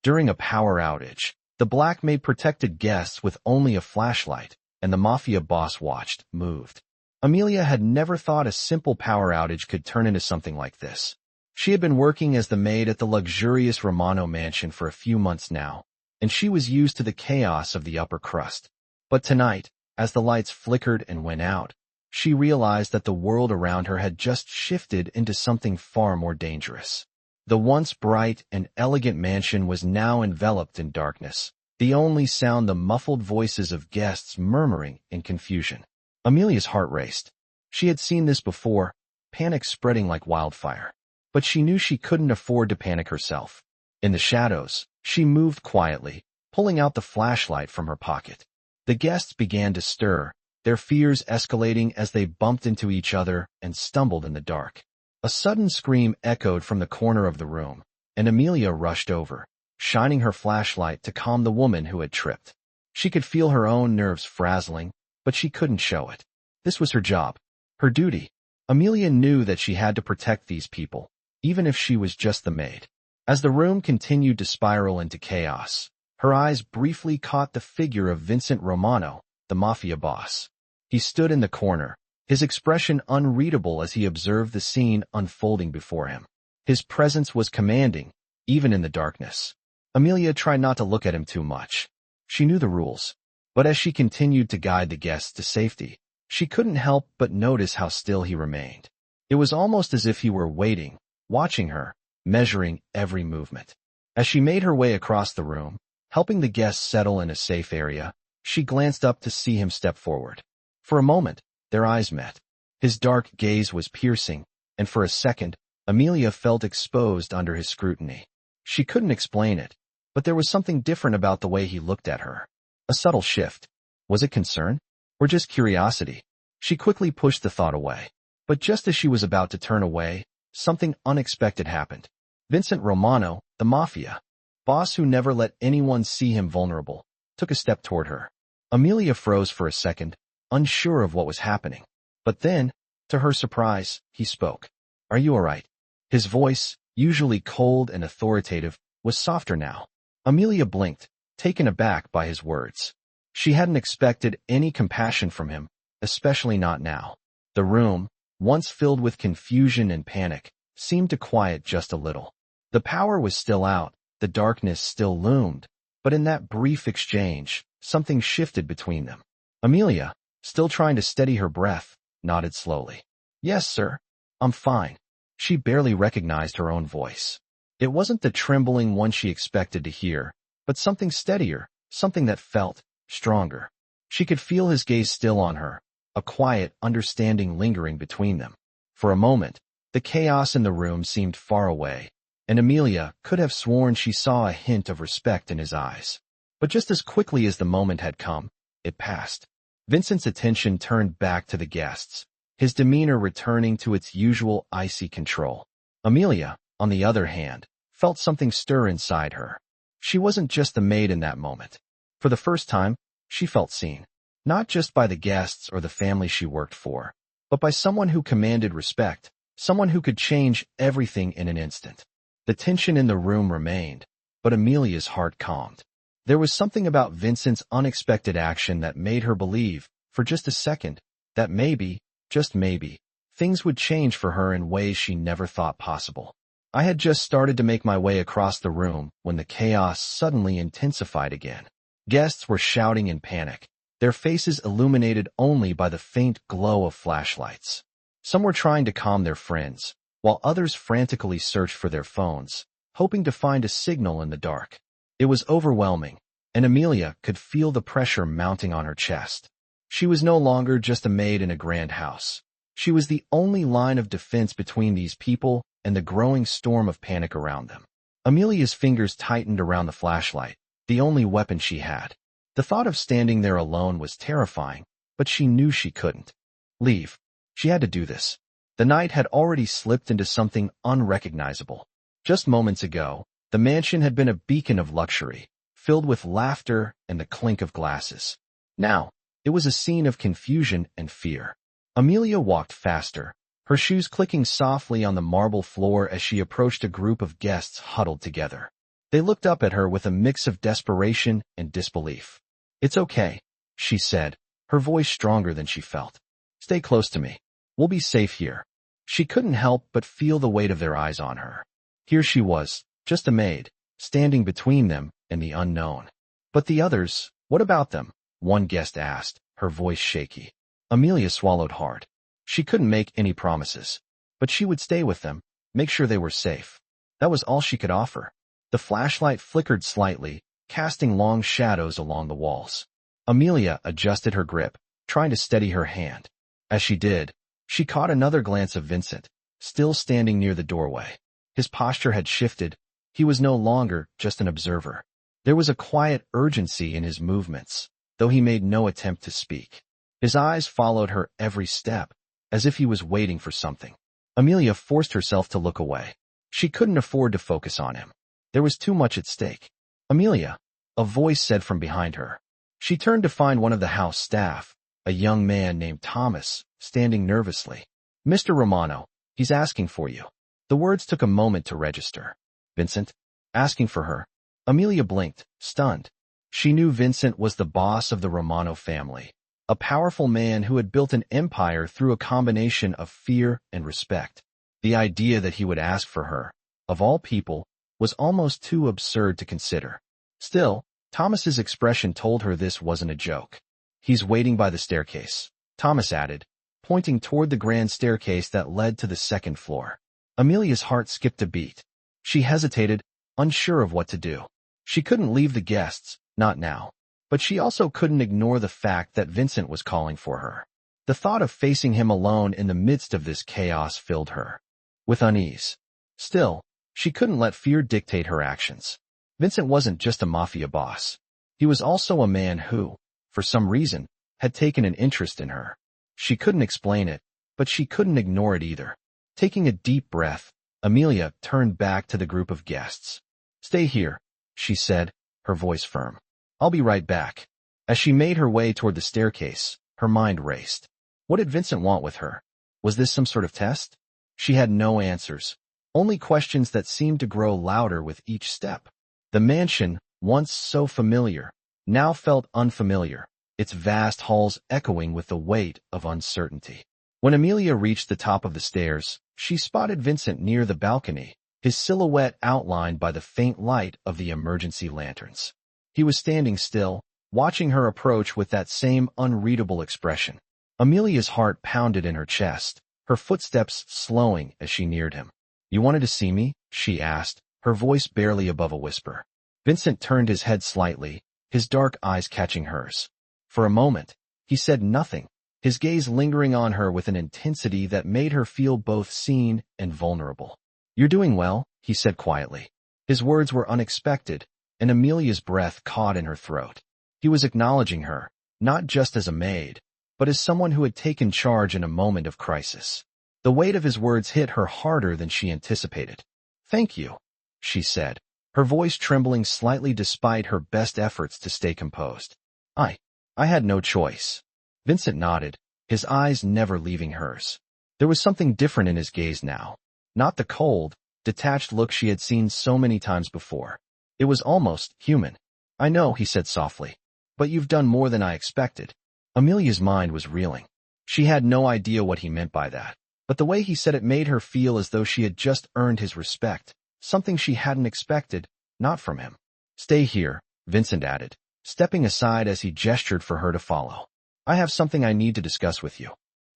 During a power outage, the Black Maid protected guests with only a flashlight, and the Mafia boss watched, moved. Amelia had never thought a simple power outage could turn into something like this. She had been working as the maid at the luxurious Romano mansion for a few months now, and she was used to the chaos of the upper crust. But tonight, as the lights flickered and went out, she realized that the world around her had just shifted into something far more dangerous. The once bright and elegant mansion was now enveloped in darkness, the only sound the muffled voices of guests murmuring in confusion. Amelia's heart raced. She had seen this before, panic spreading like wildfire. But she knew she couldn't afford to panic herself. In the shadows, she moved quietly, pulling out the flashlight from her pocket. The guests began to stir, their fears escalating as they bumped into each other and stumbled in the dark. A sudden scream echoed from the corner of the room, and Amelia rushed over, shining her flashlight to calm the woman who had tripped. She could feel her own nerves frazzling, but she couldn't show it. This was her job, her duty. Amelia knew that she had to protect these people, even if she was just the maid. As the room continued to spiral into chaos, her eyes briefly caught the figure of Vincent Romano, the Mafia boss. He stood in the corner, his expression unreadable as he observed the scene unfolding before him. His presence was commanding, even in the darkness. Amelia tried not to look at him too much. She knew the rules, but as she continued to guide the guests to safety, she couldn't help but notice how still he remained. It was almost as if he were waiting, watching her, measuring every movement. As she made her way across the room, helping the guests settle in a safe area, she glanced up to see him step forward. For a moment, their eyes met. His dark gaze was piercing, and for a second, Amelia felt exposed under his scrutiny. She couldn't explain it, but there was something different about the way he looked at her. A subtle shift. Was it concern? Or just curiosity? She quickly pushed the thought away. But just as she was about to turn away, something unexpected happened. Vincent Romano, the Mafia boss who never let anyone see him vulnerable, took a step toward her. Amelia froze for a second, unsure of what was happening. But then, to her surprise, he spoke. "Are you all right?" His voice, usually cold and authoritative, was softer now. Amelia blinked, taken aback by his words. She hadn't expected any compassion from him, especially not now. The room, once filled with confusion and panic, seemed to quiet just a little. The power was still out, the darkness still loomed, but in that brief exchange, something shifted between them. Amelia, still trying to steady her breath, nodded slowly. "Yes, sir. I'm fine." She barely recognized her own voice. It wasn't the trembling one she expected to hear, but something steadier, something that felt stronger. She could feel his gaze still on her, a quiet understanding lingering between them. For a moment, the chaos in the room seemed far away, and Amelia could have sworn she saw a hint of respect in his eyes. But just as quickly as the moment had come, it passed. Vincent's attention turned back to the guests, his demeanor returning to its usual icy control. Amelia, on the other hand, felt something stir inside her. She wasn't just the maid in that moment. For the first time, she felt seen, not just by the guests or the family she worked for, but by someone who commanded respect, someone who could change everything in an instant. The tension in the room remained, but Amelia's heart calmed. There was something about Vincent's unexpected action that made her believe, for just a second, that maybe, just maybe, things would change for her in ways she never thought possible. I had just started to make my way across the room when the chaos suddenly intensified again. Guests were shouting in panic, their faces illuminated only by the faint glow of flashlights. Some were trying to calm their friends, while others frantically searched for their phones, hoping to find a signal in the dark. It was overwhelming, and Amelia could feel the pressure mounting on her chest. She was no longer just a maid in a grand house. She was the only line of defense between these people and the growing storm of panic around them. Amelia's fingers tightened around the flashlight, the only weapon she had. The thought of standing there alone was terrifying, but she knew she couldn't leave. She had to do this. The night had already slipped into something unrecognizable. Just moments ago, the mansion had been a beacon of luxury, filled with laughter and the clink of glasses. Now, it was a scene of confusion and fear. Amelia walked faster, her shoes clicking softly on the marble floor as she approached a group of guests huddled together. They looked up at her with a mix of desperation and disbelief. "It's okay," she said, her voice stronger than she felt. "Stay close to me. We'll be safe here." She couldn't help but feel the weight of their eyes on her. Here she was, just a maid, standing between them and the unknown. "But the others, what about them?" one guest asked, her voice shaky. Amelia swallowed hard. She couldn't make any promises, but she would stay with them, make sure they were safe. That was all she could offer. The flashlight flickered slightly, casting long shadows along the walls. Amelia adjusted her grip, trying to steady her hand. As she did, she caught another glance of Vincent, still standing near the doorway. His posture had shifted. He was no longer just an observer. There was a quiet urgency in his movements, though he made no attempt to speak. His eyes followed her every step, as if he was waiting for something. Amelia forced herself to look away. She couldn't afford to focus on him. There was too much at stake. "Amelia," a voice said from behind her. She turned to find one of the house staff, a young man named Thomas, standing nervously. "Mr. Romano, he's asking for you." The words took a moment to register. Vincent? Asking for her? Amelia blinked, stunned. She knew Vincent was the boss of the Romano family, a powerful man who had built an empire through a combination of fear and respect. The idea that he would ask for her, of all people, was almost too absurd to consider. Still, Thomas's expression told her this wasn't a joke. "He's waiting by the staircase," Thomas added, pointing toward the grand staircase that led to the second floor. Amelia's heart skipped a beat. She hesitated, unsure of what to do. She couldn't leave the guests, not now. But she also couldn't ignore the fact that Vincent was calling for her. The thought of facing him alone in the midst of this chaos filled her with unease. Still, she couldn't let fear dictate her actions. Vincent wasn't just a mafia boss. He was also a man who, for some reason, had taken an interest in her. She couldn't explain it, but she couldn't ignore it either. Taking a deep breath, Amelia turned back to the group of guests. "Stay here," she said, her voice firm. "I'll be right back." As she made her way toward the staircase, her mind raced. What did Vincent want with her? Was this some sort of test? She had no answers, only questions that seemed to grow louder with each step. The mansion, once so familiar, now felt unfamiliar, its vast halls echoing with the weight of uncertainty. When Amelia reached the top of the stairs, she spotted Vincent near the balcony, his silhouette outlined by the faint light of the emergency lanterns. He was standing still, watching her approach with that same unreadable expression. Amelia's heart pounded in her chest, her footsteps slowing as she neared him. "You wanted to see me?" she asked, her voice barely above a whisper. Vincent turned his head slightly, his dark eyes catching hers. For a moment, he said nothing, his gaze lingering on her with an intensity that made her feel both seen and vulnerable. "You're doing well," he said quietly. His words were unexpected, and Amelia's breath caught in her throat. He was acknowledging her, not just as a maid, but as someone who had taken charge in a moment of crisis. The weight of his words hit her harder than she anticipated. "Thank you," she said, her voice trembling slightly despite her best efforts to stay composed. I had no choice." Vincent nodded, his eyes never leaving hers. There was something different in his gaze now. Not the cold, detached look she had seen so many times before. It was almost human. "I know," he said softly, "but you've done more than I expected." Amelia's mind was reeling. She had no idea what he meant by that, but the way he said it made her feel as though she had just earned his respect, something she hadn't expected, not from him. "Stay here," Vincent added, stepping aside as he gestured for her to follow. "I have something I need to discuss with you."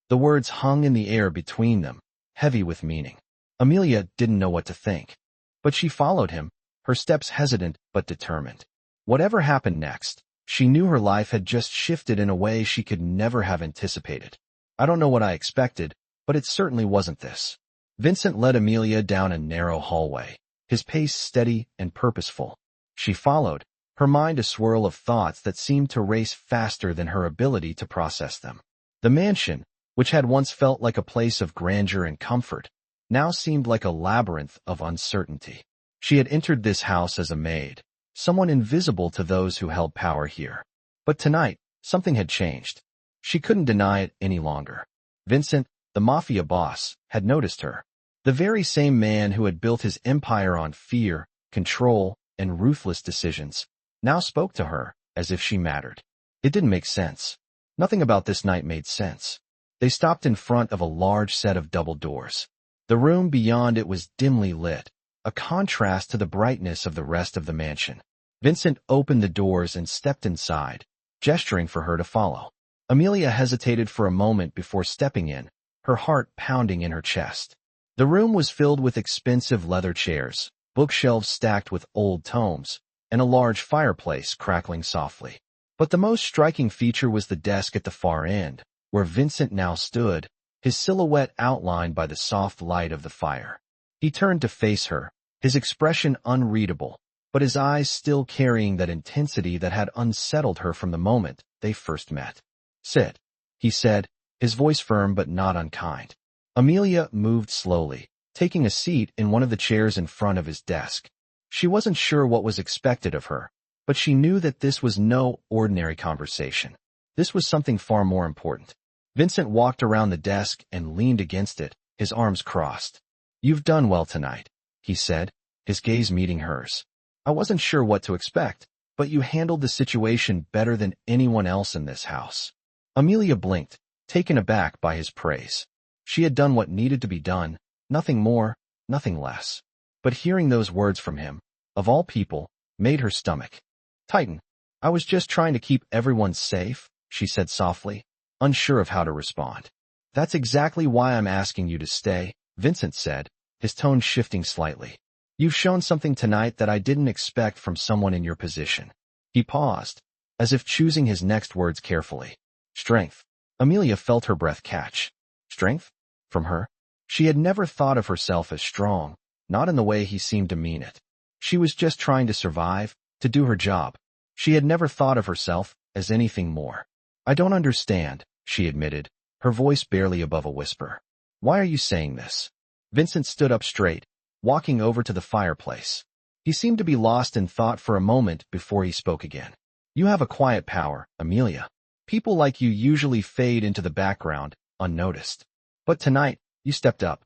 The words hung in the air between them, heavy with meaning. Amelia didn't know what to think, but she followed him, her steps hesitant but determined. Whatever happened next, she knew her life had just shifted in a way she could never have anticipated. "I don't know what I expected, but it certainly wasn't this." Vincent led Amelia down a narrow hallway, his pace steady and purposeful. She followed, her mind a swirl of thoughts that seemed to race faster than her ability to process them. The mansion, which had once felt like a place of grandeur and comfort, now seemed like a labyrinth of uncertainty. She had entered this house as a maid, someone invisible to those who held power here. But tonight, something had changed. She couldn't deny it any longer. Vincent, the mafia boss, had noticed her. The very same man who had built his empire on fear, control, and ruthless decisions, now spoke to her as if she mattered. It didn't make sense. Nothing about this night made sense. They stopped in front of a large set of double doors. The room beyond it was dimly lit, a contrast to the brightness of the rest of the mansion. Vincent opened the doors and stepped inside, gesturing for her to follow. Amelia hesitated for a moment before stepping in, her heart pounding in her chest. The room was filled with expensive leather chairs, bookshelves stacked with old tomes, and a large fireplace crackling softly. But the most striking feature was the desk at the far end, where Vincent now stood, his silhouette outlined by the soft light of the fire. He turned to face her, his expression unreadable, but his eyes still carrying that intensity that had unsettled her from the moment they first met. "Sit," he said, his voice firm but not unkind. Amelia moved slowly, taking a seat in one of the chairs in front of his desk. She wasn't sure what was expected of her, but she knew that this was no ordinary conversation. This was something far more important. Vincent walked around the desk and leaned against it, his arms crossed. "You've done well tonight," he said, his gaze meeting hers. "I wasn't sure what to expect, but you handled the situation better than anyone else in this house." Amelia blinked, taken aback by his praise. She had done what needed to be done, nothing more, nothing less. But hearing those words from him, of all people, made her stomach tighten. "I was just trying to keep everyone safe," she said softly, unsure of how to respond. "That's exactly why I'm asking you to stay," Vincent said, his tone shifting slightly. "You've shown something tonight that I didn't expect from someone in your position." He paused, as if choosing his next words carefully. "Strength." Amelia felt her breath catch. Strength? From her? She had never thought of herself as strong, not in the way he seemed to mean it. She was just trying to survive, to do her job. She had never thought of herself as anything more. "I don't understand," she admitted, her voice barely above a whisper. "Why are you saying this?" Vincent stood up straight, walking over to the fireplace. He seemed to be lost in thought for a moment before he spoke again. "You have a quiet power, Amelia. People like you usually fade into the background, unnoticed. But tonight, you stepped up."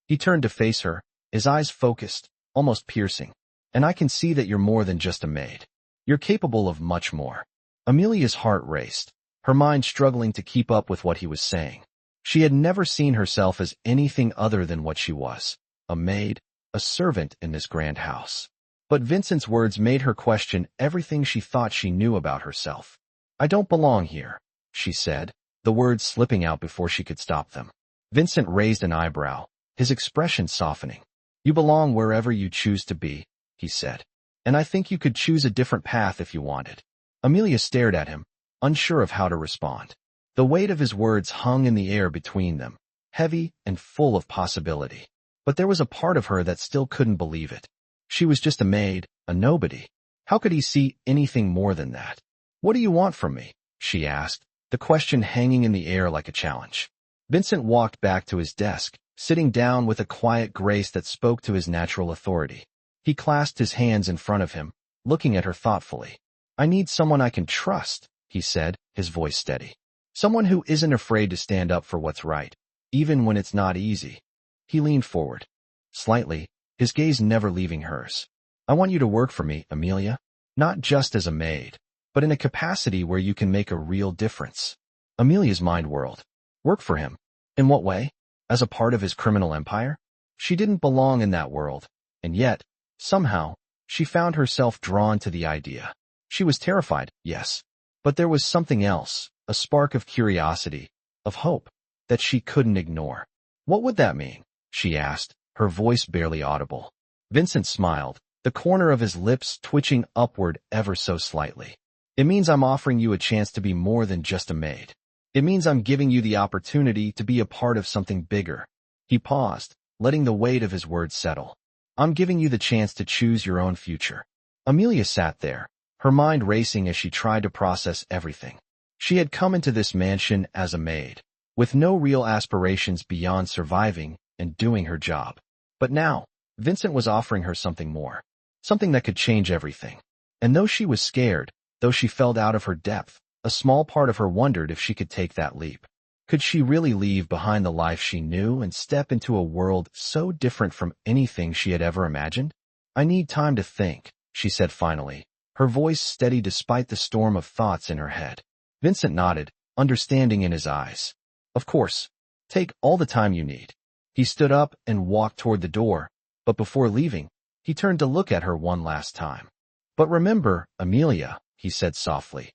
He turned to face her, his eyes focused, almost piercing. "And I can see that you're more than just a maid. You're capable of much more." Amelia's heart raced, her mind struggling to keep up with what he was saying. She had never seen herself as anything other than what she was, a maid, a servant in this grand house. But Vincent's words made her question everything she thought she knew about herself. "I don't belong here," she said, the words slipping out before she could stop them. Vincent raised an eyebrow, his expression softening. "You belong wherever you choose to be," he said. "And I think you could choose a different path if you wanted." Amelia stared at him, unsure of how to respond. The weight of his words hung in the air between them, heavy and full of possibility. But there was a part of her that still couldn't believe it. She was just a maid, a nobody. How could he see anything more than that? "What do you want from me?" she asked, the question hanging in the air like a challenge. Vincent walked back to his desk, sitting down with a quiet grace that spoke to his natural authority. He clasped his hands in front of him, looking at her thoughtfully. "I need someone I can trust," he said, his voice steady. "Someone who isn't afraid to stand up for what's right, even when it's not easy." He leaned forward, slightly, his gaze never leaving hers. "I want you to work for me, Amelia. Not just as a maid, but in a capacity where you can make a real difference." Amelia's mind whirled. Work for him? In what way? As a part of his criminal empire? She didn't belong in that world, and yet, somehow, she found herself drawn to the idea. She was terrified, yes, but there was something else, a spark of curiosity, of hope, that she couldn't ignore. "What would that mean?" she asked, her voice barely audible. Vincent smiled, the corner of his lips twitching upward ever so slightly. "It means I'm offering you a chance to be more than just a maid. It means I'm giving you the opportunity to be a part of something bigger." He paused, letting the weight of his words settle. "I'm giving you the chance to choose your own future." Amelia sat there, her mind racing as she tried to process everything. She had come into this mansion as a maid, with no real aspirations beyond surviving and doing her job. But now, Vincent was offering her something more, something that could change everything. And though she was scared, though she felt out of her depth, a small part of her wondered if she could take that leap. Could she really leave behind the life she knew and step into a world so different from anything she had ever imagined? "I need time to think," she said finally, her voice steady despite the storm of thoughts in her head. Vincent nodded, understanding in his eyes. Of course. Take all the time you need. He stood up and walked toward the door, but before leaving, he turned to look at her one last time. But remember, Amelia, he said softly.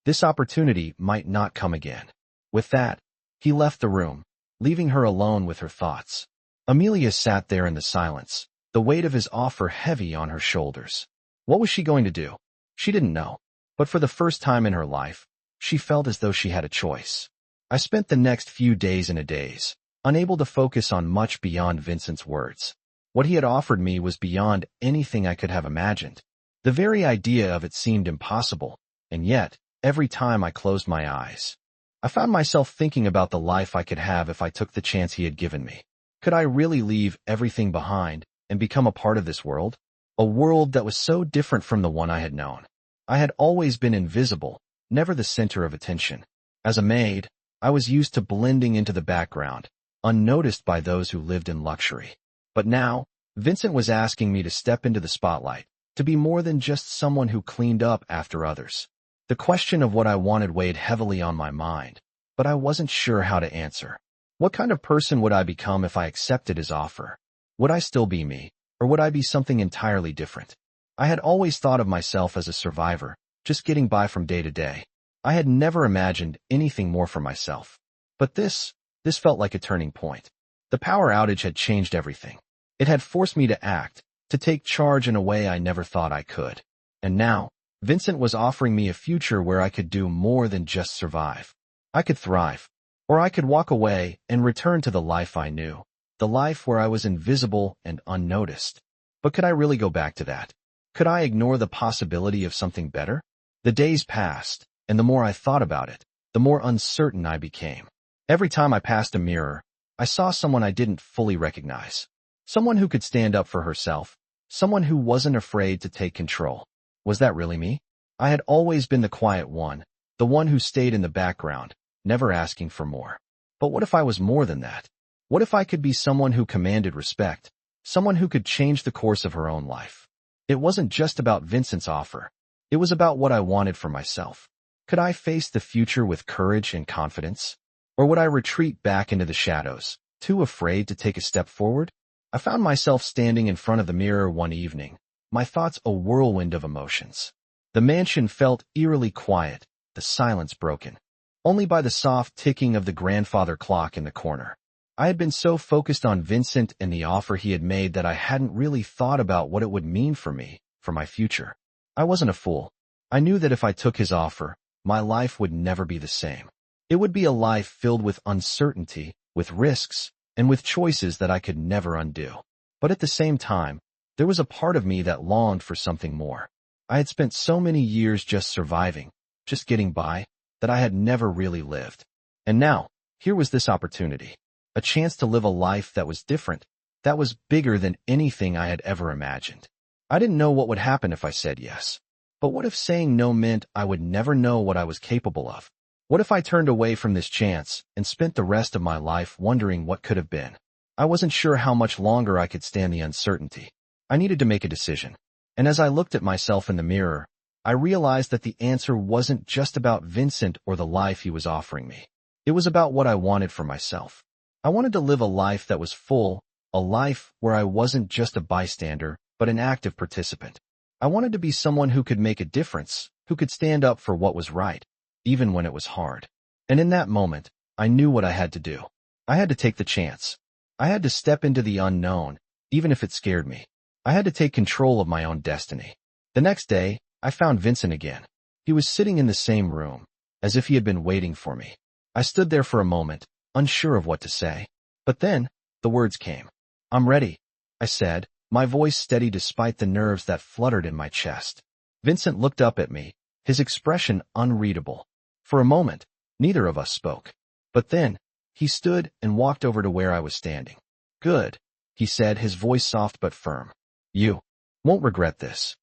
This opportunity might not come again. With that, he left the room, leaving her alone with her thoughts. Amelia sat there in the silence, the weight of his offer heavy on her shoulders. What was she going to do? She didn't know. But for the first time in her life, she felt as though she had a choice. I spent the next few days in a daze, unable to focus on much beyond Vincent's words. What he had offered me was beyond anything I could have imagined. The very idea of it seemed impossible, and yet, every time I closed my eyes, I found myself thinking about the life I could have if I took the chance he had given me. Could I really leave everything behind and become a part of this world? A world that was so different from the one I had known. I had always been invisible, never the center of attention. As a maid, I was used to blending into the background, unnoticed by those who lived in luxury. But now, Vincent was asking me to step into the spotlight, to be more than just someone who cleaned up after others. The question of what I wanted weighed heavily on my mind, but I wasn't sure how to answer. What kind of person would I become if I accepted his offer? Would I still be me, or would I be something entirely different? I had always thought of myself as a survivor, just getting by from day to day. I had never imagined anything more for myself. But this felt like a turning point. The power outage had changed everything. It had forced me to act, to take charge in a way I never thought I could. And now, Vincent was offering me a future where I could do more than just survive. I could thrive. Or I could walk away and return to the life I knew. The life where I was invisible and unnoticed. But could I really go back to that? Could I ignore the possibility of something better? The days passed, and the more I thought about it, the more uncertain I became. Every time I passed a mirror, I saw someone I didn't fully recognize. Someone who could stand up for herself. Someone who wasn't afraid to take control. Was that really me? I had always been the quiet one, the one who stayed in the background, never asking for more. But what if I was more than that? What if I could be someone who commanded respect, someone who could change the course of her own life? It wasn't just about Vincent's offer. It was about what I wanted for myself. Could I face the future with courage and confidence? Or would I retreat back into the shadows, too afraid to take a step forward? I found myself standing in front of the mirror one evening, my thoughts a whirlwind of emotions. The mansion felt eerily quiet, the silence broken, only by the soft ticking of the grandfather clock in the corner. I had been so focused on Vincent and the offer he had made that I hadn't really thought about what it would mean for me, for my future. I wasn't a fool. I knew that if I took his offer, my life would never be the same. It would be a life filled with uncertainty, with risks, and with choices that I could never undo. But at the same time, there was a part of me that longed for something more. I had spent so many years just surviving, just getting by, that I had never really lived. And now, here was this opportunity. A chance to live a life that was different, that was bigger than anything I had ever imagined. I didn't know what would happen if I said yes. But what if saying no meant I would never know what I was capable of? What if I turned away from this chance and spent the rest of my life wondering what could have been? I wasn't sure how much longer I could stand the uncertainty. I needed to make a decision. And as I looked at myself in the mirror, I realized that the answer wasn't just about Vincent or the life he was offering me. It was about what I wanted for myself. I wanted to live a life that was full, a life where I wasn't just a bystander, but an active participant. I wanted to be someone who could make a difference, who could stand up for what was right, even when it was hard. And in that moment, I knew what I had to do. I had to take the chance. I had to step into the unknown, even if it scared me. I had to take control of my own destiny. The next day, I found Vincent again. He was sitting in the same room, as if he had been waiting for me. I stood there for a moment, unsure of what to say. But then, the words came. "I'm ready," I said, my voice steady despite the nerves that fluttered in my chest. Vincent looked up at me, his expression unreadable. For a moment, neither of us spoke. But then, he stood and walked over to where I was standing. "Good," he said, his voice soft but firm. "You won't regret this."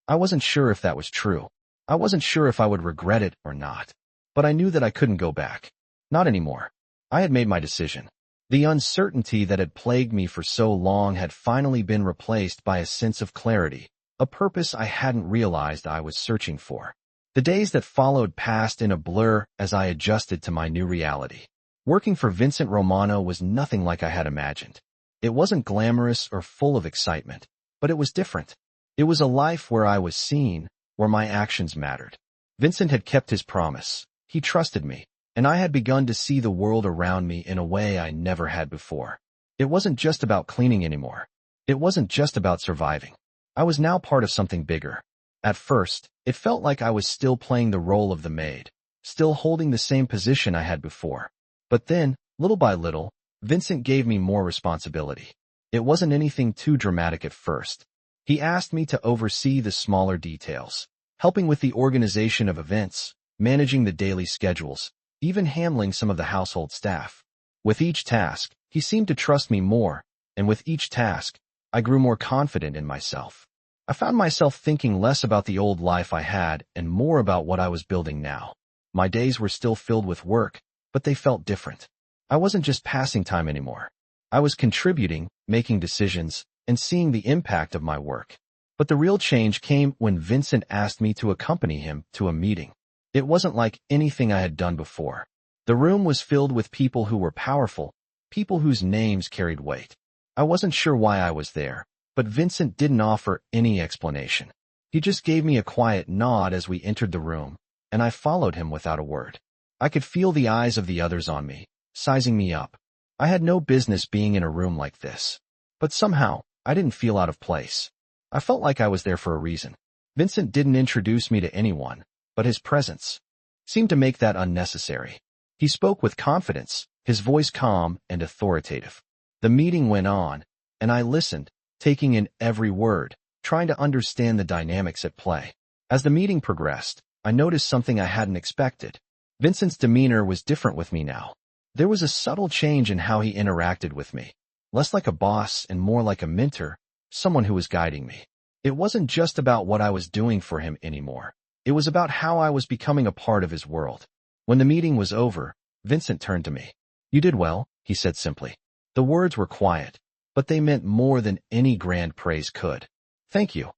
I wasn't sure if that was true. I wasn't sure if I would regret it or not. But I knew that I couldn't go back. Not anymore. I had made my decision. The uncertainty that had plagued me for so long had finally been replaced by a sense of clarity, a purpose I hadn't realized I was searching for. The days that followed passed in a blur as I adjusted to my new reality. Working for Vincent Romano was nothing like I had imagined. It wasn't glamorous or full of excitement, but it was different. It was a life where I was seen, where my actions mattered. Vincent had kept his promise. He trusted me, and I had begun to see the world around me in a way I never had before. It wasn't just about cleaning anymore. It wasn't just about surviving. I was now part of something bigger. At first, it felt like I was still playing the role of the maid, still holding the same position I had before. But then, little by little, Vincent gave me more responsibility. It wasn't anything too dramatic at first. He asked me to oversee the smaller details, helping with the organization of events, managing the daily schedules, even handling some of the household staff. With each task, he seemed to trust me more, and with each task, I grew more confident in myself. I found myself thinking less about the old life I had and more about what I was building now. My days were still filled with work, but they felt different. I wasn't just passing time anymore. I was contributing, making decisions, and seeing the impact of my work. But the real change came when Vincent asked me to accompany him to a meeting. It wasn't like anything I had done before. The room was filled with people who were powerful, people whose names carried weight. I wasn't sure why I was there, but Vincent didn't offer any explanation. He just gave me a quiet nod as we entered the room, and I followed him without a word. I could feel the eyes of the others on me, sizing me up. I had no business being in a room like this. But somehow, I didn't feel out of place. I felt like I was there for a reason. Vincent didn't introduce me to anyone, but his presence seemed to make that unnecessary. He spoke with confidence, his voice calm and authoritative. The meeting went on, and I listened, taking in every word, trying to understand the dynamics at play. As the meeting progressed, I noticed something I hadn't expected. Vincent's demeanor was different with me now. There was a subtle change in how he interacted with me. Less like a boss and more like a mentor, someone who was guiding me. It wasn't just about what I was doing for him anymore. It was about how I was becoming a part of his world. When the meeting was over, Vincent turned to me. "You did well," he said simply. The words were quiet, but they meant more than any grand praise could. "Thank you,"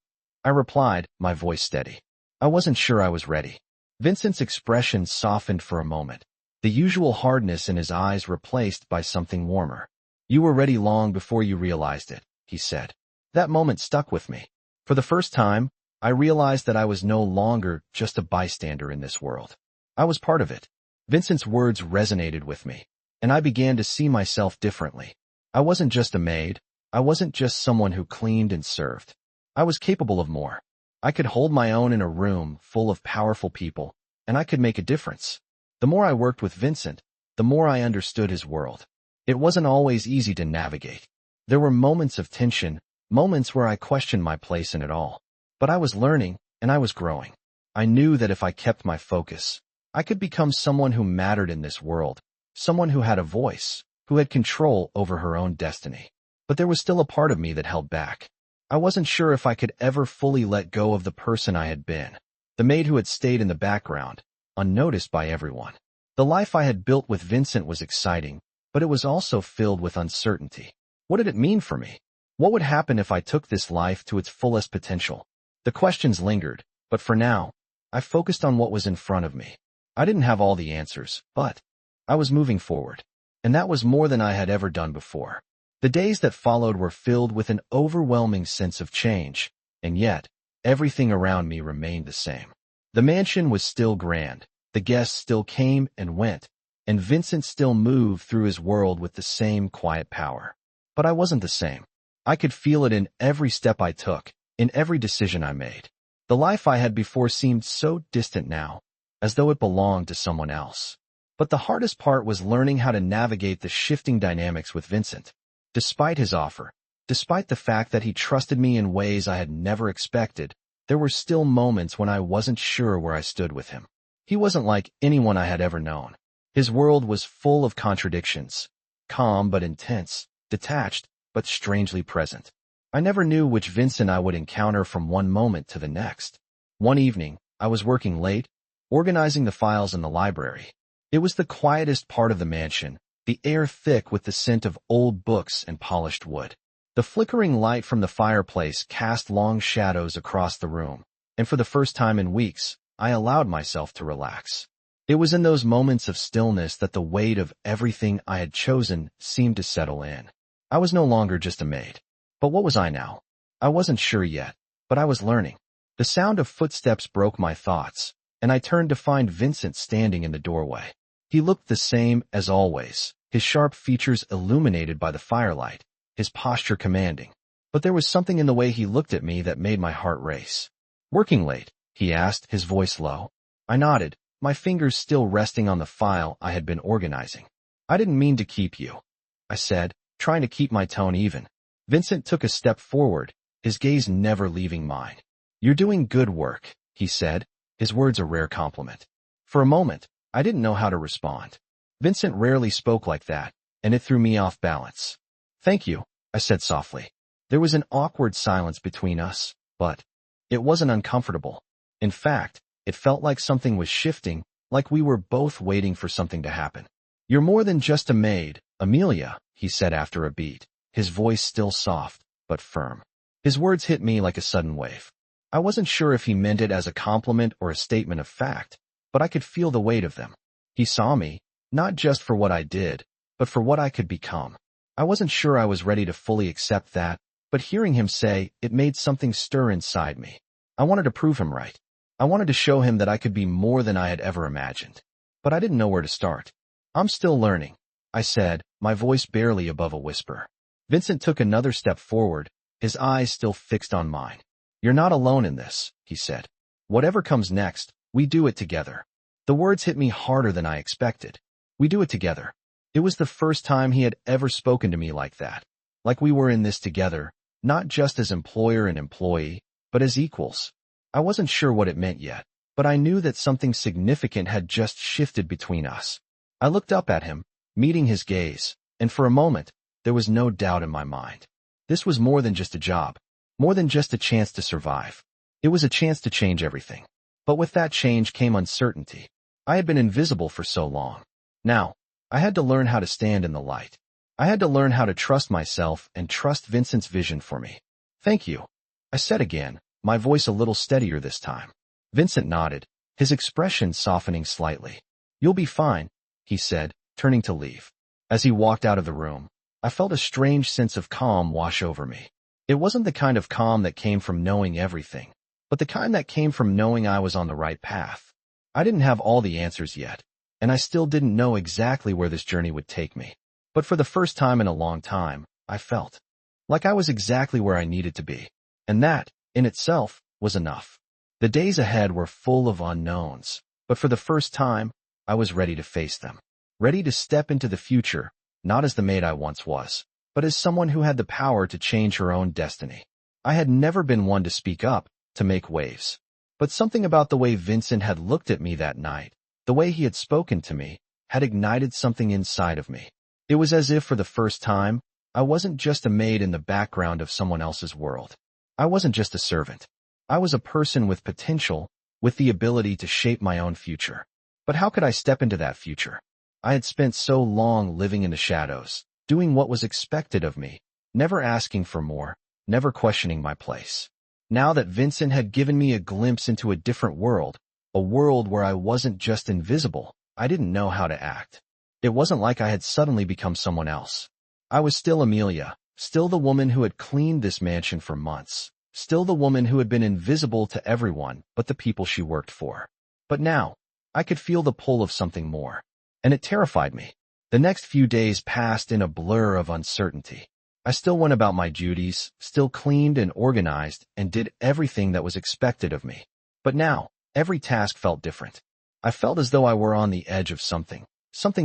I replied, my voice steady. I wasn't sure I was ready. Vincent's expression softened for a moment, the usual hardness in his eyes replaced by something warmer. "You were ready long before you realized it," he said. That moment stuck with me. For the first time, I realized that I was no longer just a bystander in this world. I was part of it. Vincent's words resonated with me, and I began to see myself differently. I wasn't just a maid. I wasn't just someone who cleaned and served. I was capable of more. I could hold my own in a room full of powerful people, and I could make a difference. The more I worked with Vincent, the more I understood his world. It wasn't always easy to navigate. There were moments of tension, moments where I questioned my place in it all. But I was learning, and I was growing. I knew that if I kept my focus, I could become someone who mattered in this world, someone who had a voice, who had control over her own destiny. But there was still a part of me that held back. I wasn't sure if I could ever fully let go of the person I had been, the maid who had stayed in the background, unnoticed by everyone. The life I had built with Vincent was exciting, but it was also filled with uncertainty. What did it mean for me? What would happen if I took this life to its fullest potential? The questions lingered, but for now, I focused on what was in front of me. I didn't have all the answers, but I was moving forward, and that was more than I had ever done before. The days that followed were filled with an overwhelming sense of change, and yet, everything around me remained the same. The mansion was still grand, the guests still came and went, and Vincent still moved through his world with the same quiet power. But I wasn't the same. I could feel it in every step I took, in every decision I made. The life I had before seemed so distant now, as though it belonged to someone else. But the hardest part was learning how to navigate the shifting dynamics with Vincent. Despite his offer, despite the fact that he trusted me in ways I had never expected, there were still moments when I wasn't sure where I stood with him. He wasn't like anyone I had ever known. His world was full of contradictions, calm but intense, detached but strangely present. I never knew which Vincent I would encounter from one moment to the next. One evening, I was working late, organizing the files in the library. It was the quietest part of the mansion, the air thick with the scent of old books and polished wood. The flickering light from the fireplace cast long shadows across the room, and for the first time in weeks, I allowed myself to relax. It was in those moments of stillness that the weight of everything I had chosen seemed to settle in. I was no longer just a maid. But what was I now? I wasn't sure yet, but I was learning. The sound of footsteps broke my thoughts, and I turned to find Vincent standing in the doorway. He looked the same as always, his sharp features illuminated by the firelight, his posture commanding. But there was something in the way he looked at me that made my heart race. "Working late?" he asked, his voice low. I nodded, my fingers still resting on the file I had been organizing. "I didn't mean to keep you," I said, trying to keep my tone even. Vincent took a step forward, his gaze never leaving mine. "You're doing good work," he said, his words a rare compliment. For a moment, I didn't know how to respond. Vincent rarely spoke like that, and it threw me off balance. "Thank you," I said softly. There was an awkward silence between us, but it wasn't uncomfortable. In fact, it felt like something was shifting, like we were both waiting for something to happen. "You're more than just a maid, Amelia," he said after a beat, his voice still soft, but firm. His words hit me like a sudden wave. I wasn't sure if he meant it as a compliment or a statement of fact, but I could feel the weight of them. He saw me, not just for what I did, but for what I could become. I wasn't sure I was ready to fully accept that, but hearing him say it made something stir inside me. I wanted to prove him right. I wanted to show him that I could be more than I had ever imagined. But I didn't know where to start. "I'm still learning," I said, my voice barely above a whisper. Vincent took another step forward, his eyes still fixed on mine. "You're not alone in this," he said. "Whatever comes next, we do it together." The words hit me harder than I expected. We do it together. It was the first time he had ever spoken to me like that. Like we were in this together, not just as employer and employee, but as equals. I wasn't sure what it meant yet, but I knew that something significant had just shifted between us. I looked up at him, meeting his gaze, and for a moment, there was no doubt in my mind. This was more than just a job, more than just a chance to survive. It was a chance to change everything. But with that change came uncertainty. I had been invisible for so long. Now, I had to learn how to stand in the light. I had to learn how to trust myself and trust Vincent's vision for me. "Thank you," I said again, my voice a little steadier this time. Vincent nodded, his expression softening slightly. "You'll be fine," he said, turning to leave. As he walked out of the room, I felt a strange sense of calm wash over me. It wasn't the kind of calm that came from knowing everything, but the kind that came from knowing I was on the right path. I didn't have all the answers yet, and I still didn't know exactly where this journey would take me. But for the first time in a long time, I felt like I was exactly where I needed to be. And that, in itself, was enough. The days ahead were full of unknowns, but for the first time, I was ready to face them. Ready to step into the future, not as the maid I once was, but as someone who had the power to change her own destiny. I had never been one to speak up, to make waves. But something about the way Vincent had looked at me that night, the way he had spoken to me, had ignited something inside of me. It was as if for the first time, I wasn't just a maid in the background of someone else's world. I wasn't just a servant. I was a person with potential, with the ability to shape my own future. But how could I step into that future? I had spent so long living in the shadows, doing what was expected of me, never asking for more, never questioning my place. Now that Vincent had given me a glimpse into a different world, a world where I wasn't just invisible, I didn't know how to act. It wasn't like I had suddenly become someone else. I was still Amelia, still the woman who had cleaned this mansion for months, still the woman who had been invisible to everyone but the people she worked for. But now, I could feel the pull of something more, and it terrified me. The next few days passed in a blur of uncertainty. I still went about my duties, still cleaned and organized, and did everything that was expected of me. But now, every task felt different. I felt as though I were on the edge of something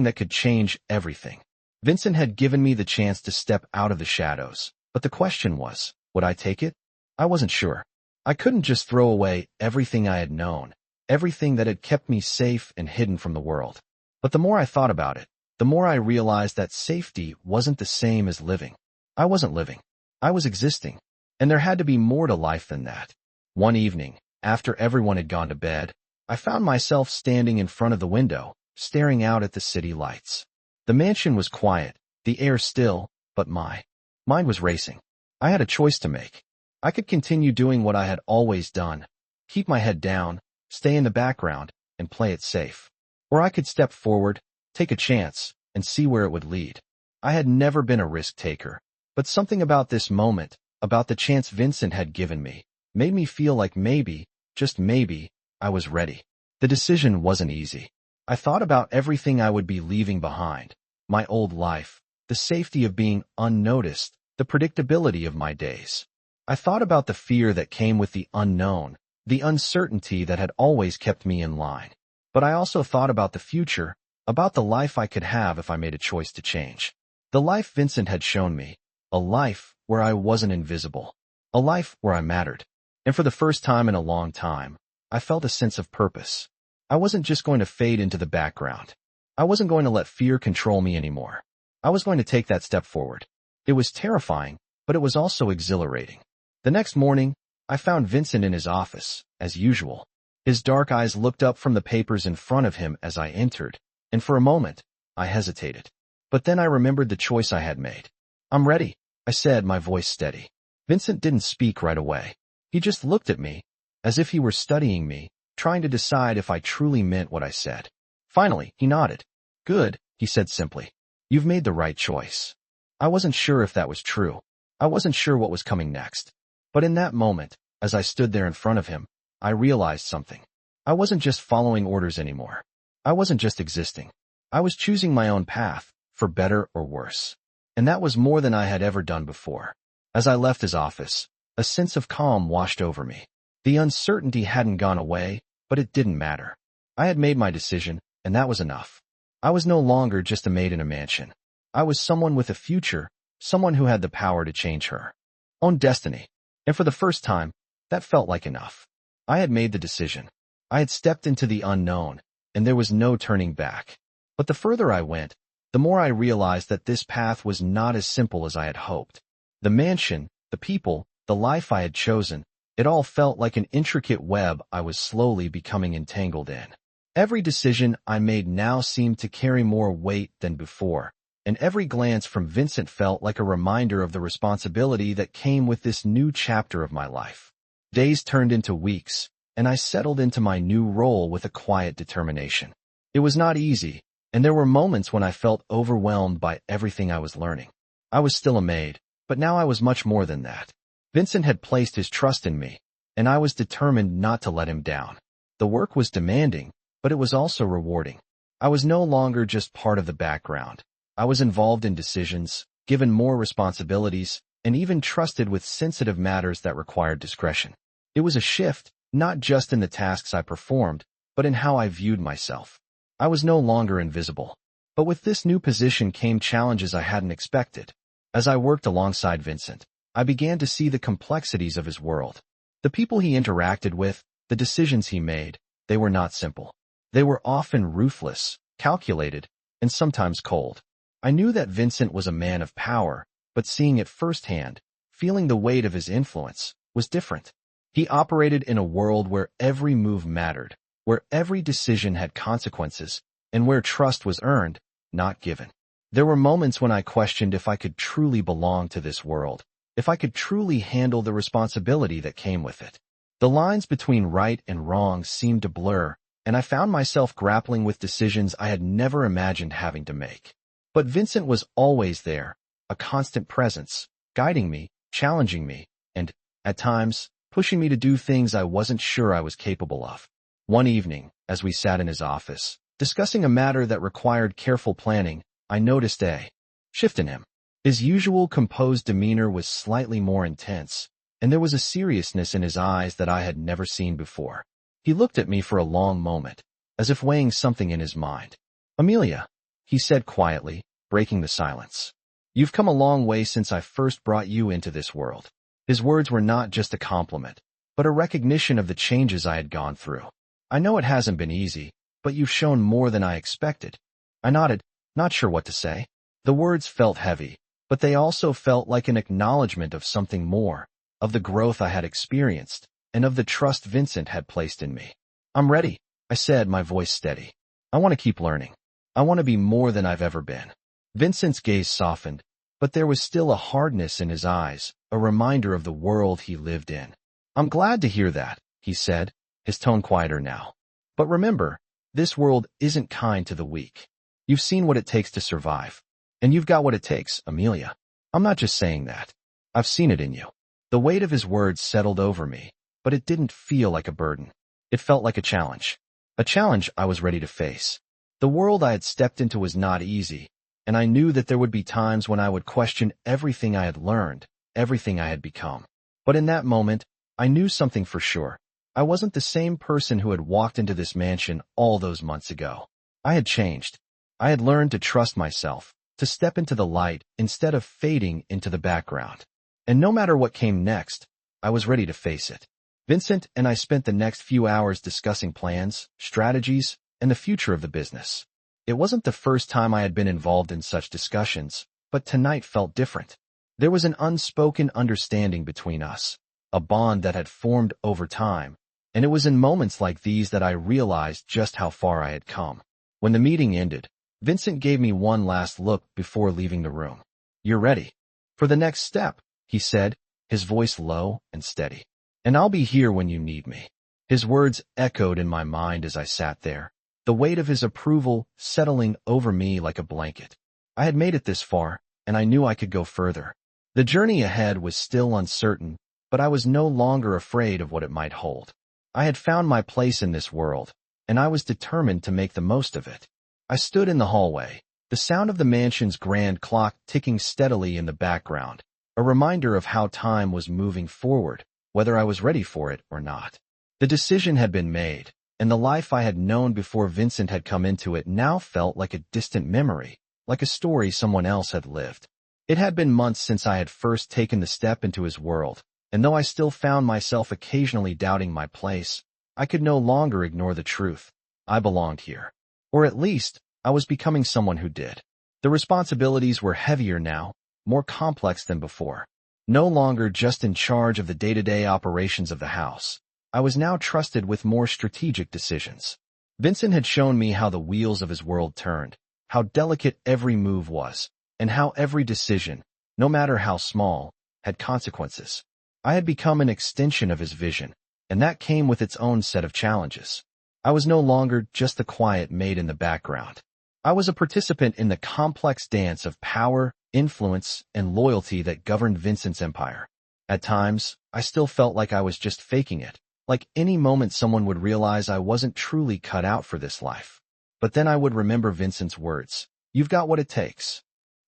that could change everything. Vincent had given me the chance to step out of the shadows, but the question was, would I take it? I wasn't sure. I couldn't just throw away everything I had known, everything that had kept me safe and hidden from the world. But the more I thought about it, the more I realized that safety wasn't the same as living. I wasn't living. I was existing. And there had to be more to life than that. One evening, after everyone had gone to bed, I found myself standing in front of the window, staring out at the city lights. The mansion was quiet, the air still, but my mind was racing. I had a choice to make. I could continue doing what I had always done, keep my head down, stay in the background, and play it safe. Or I could step forward, take a chance, and see where it would lead. I had never been a risk taker, but something about this moment, about the chance Vincent had given me, made me feel like maybe, just maybe, I was ready. The decision wasn't easy. I thought about everything I would be leaving behind. My old life, the safety of being unnoticed, the predictability of my days. I thought about the fear that came with the unknown, the uncertainty that had always kept me in line. But I also thought about the future, about the life I could have if I made a choice to change. The life Vincent had shown me, a life where I wasn't invisible, a life where I mattered. And for the first time in a long time, I felt a sense of purpose. I wasn't just going to fade into the background. I wasn't going to let fear control me anymore. I was going to take that step forward. It was terrifying, but it was also exhilarating. The next morning, I found Vincent in his office, as usual. His dark eyes looked up from the papers in front of him as I entered, and for a moment, I hesitated. But then I remembered the choice I had made. "I'm ready," I said, my voice steady. Vincent didn't speak right away. He just looked at me, as if he were studying me, trying to decide if I truly meant what I said. Finally, he nodded. "Good," he said simply. "You've made the right choice." I wasn't sure if that was true. I wasn't sure what was coming next. But in that moment, as I stood there in front of him, I realized something. I wasn't just following orders anymore. I wasn't just existing. I was choosing my own path, for better or worse. And that was more than I had ever done before. As I left his office, a sense of calm washed over me. The uncertainty hadn't gone away, but it didn't matter. I had made my decision, and that was enough. I was no longer just a maid in a mansion. I was someone with a future, someone who had the power to change her own destiny. And for the first time, that felt like enough. I had made the decision. I had stepped into the unknown, and there was no turning back. But the further I went, the more I realized that this path was not as simple as I had hoped. The mansion, the people, the life I had chosen, it all felt like an intricate web I was slowly becoming entangled in. Every decision I made now seemed to carry more weight than before, and every glance from Vincent felt like a reminder of the responsibility that came with this new chapter of my life. Days turned into weeks, and I settled into my new role with a quiet determination. It was not easy, and there were moments when I felt overwhelmed by everything I was learning. I was still a maid, but now I was much more than that. Vincent had placed his trust in me, and I was determined not to let him down. The work was demanding, but it was also rewarding. I was no longer just part of the background. I was involved in decisions, given more responsibilities, and even trusted with sensitive matters that required discretion. It was a shift, not just in the tasks I performed, but in how I viewed myself. I was no longer invisible. But with this new position came challenges I hadn't expected. As I worked alongside Vincent, I began to see the complexities of his world. The people he interacted with, the decisions he made, they were not simple. They were often ruthless, calculated, and sometimes cold. I knew that Vincent was a man of power, but seeing it firsthand, feeling the weight of his influence, was different. He operated in a world where every move mattered, where every decision had consequences, and where trust was earned, not given. There were moments when I questioned if I could truly belong to this world, if I could truly handle the responsibility that came with it. The lines between right and wrong seemed to blur, and I found myself grappling with decisions I had never imagined having to make. But Vincent was always there, a constant presence, guiding me, challenging me, and, at times, pushing me to do things I wasn't sure I was capable of. One evening, as we sat in his office, discussing a matter that required careful planning, I noticed a shift in him. His usual composed demeanor was slightly more intense, and there was a seriousness in his eyes that I had never seen before. He looked at me for a long moment, as if weighing something in his mind. "Amelia," he said quietly, breaking the silence. "You've come a long way since I first brought you into this world." His words were not just a compliment, but a recognition of the changes I had gone through. "I know it hasn't been easy, but you've shown more than I expected." I nodded, not sure what to say. The words felt heavy, but they also felt like an acknowledgement of something more, of the growth I had experienced, and of the trust Vincent had placed in me. "I'm ready," I said, my voice steady. "I want to keep learning. I want to be more than I've ever been." Vincent's gaze softened, but there was still a hardness in his eyes, a reminder of the world he lived in. "I'm glad to hear that," he said, his tone quieter now. "But remember, this world isn't kind to the weak. You've seen what it takes to survive. And you've got what it takes, Amelia. I'm not just saying that. I've seen it in you." The weight of his words settled over me, but it didn't feel like a burden. It felt like a challenge. A challenge I was ready to face. The world I had stepped into was not easy, and I knew that there would be times when I would question everything I had learned, everything I had become. But in that moment, I knew something for sure. I wasn't the same person who had walked into this mansion all those months ago. I had changed. I had learned to trust myself, to step into the light instead of fading into the background. And no matter what came next, I was ready to face it. Vincent and I spent the next few hours discussing plans, strategies, and the future of the business. It wasn't the first time I had been involved in such discussions, but tonight felt different. There was an unspoken understanding between us, a bond that had formed over time, and it was in moments like these that I realized just how far I had come. When the meeting ended, Vincent gave me one last look before leaving the room. "You're ready for the next step," he said, his voice low and steady. "And I'll be here when you need me." His words echoed in my mind as I sat there, the weight of his approval settling over me like a blanket. I had made it this far, and I knew I could go further. The journey ahead was still uncertain, but I was no longer afraid of what it might hold. I had found my place in this world, and I was determined to make the most of it. I stood in the hallway, the sound of the mansion's grand clock ticking steadily in the background, a reminder of how time was moving forward, whether I was ready for it or not. The decision had been made, and the life I had known before Vincent had come into it now felt like a distant memory, like a story someone else had lived. It had been months since I had first taken the step into his world, and though I still found myself occasionally doubting my place, I could no longer ignore the truth. I belonged here. Or at least, I was becoming someone who did. The responsibilities were heavier now, more complex than before. No longer just in charge of the day-to-day operations of the house. I was now trusted with more strategic decisions. Vincent had shown me how the wheels of his world turned, how delicate every move was, and how every decision, no matter how small, had consequences. I had become an extension of his vision, and that came with its own set of challenges. I was no longer just the quiet maid in the background. I was a participant in the complex dance of power, influence, and loyalty that governed Vincent's empire. At times, I still felt like I was just faking it, like any moment someone would realize I wasn't truly cut out for this life. But then I would remember Vincent's words, "You've got what it takes."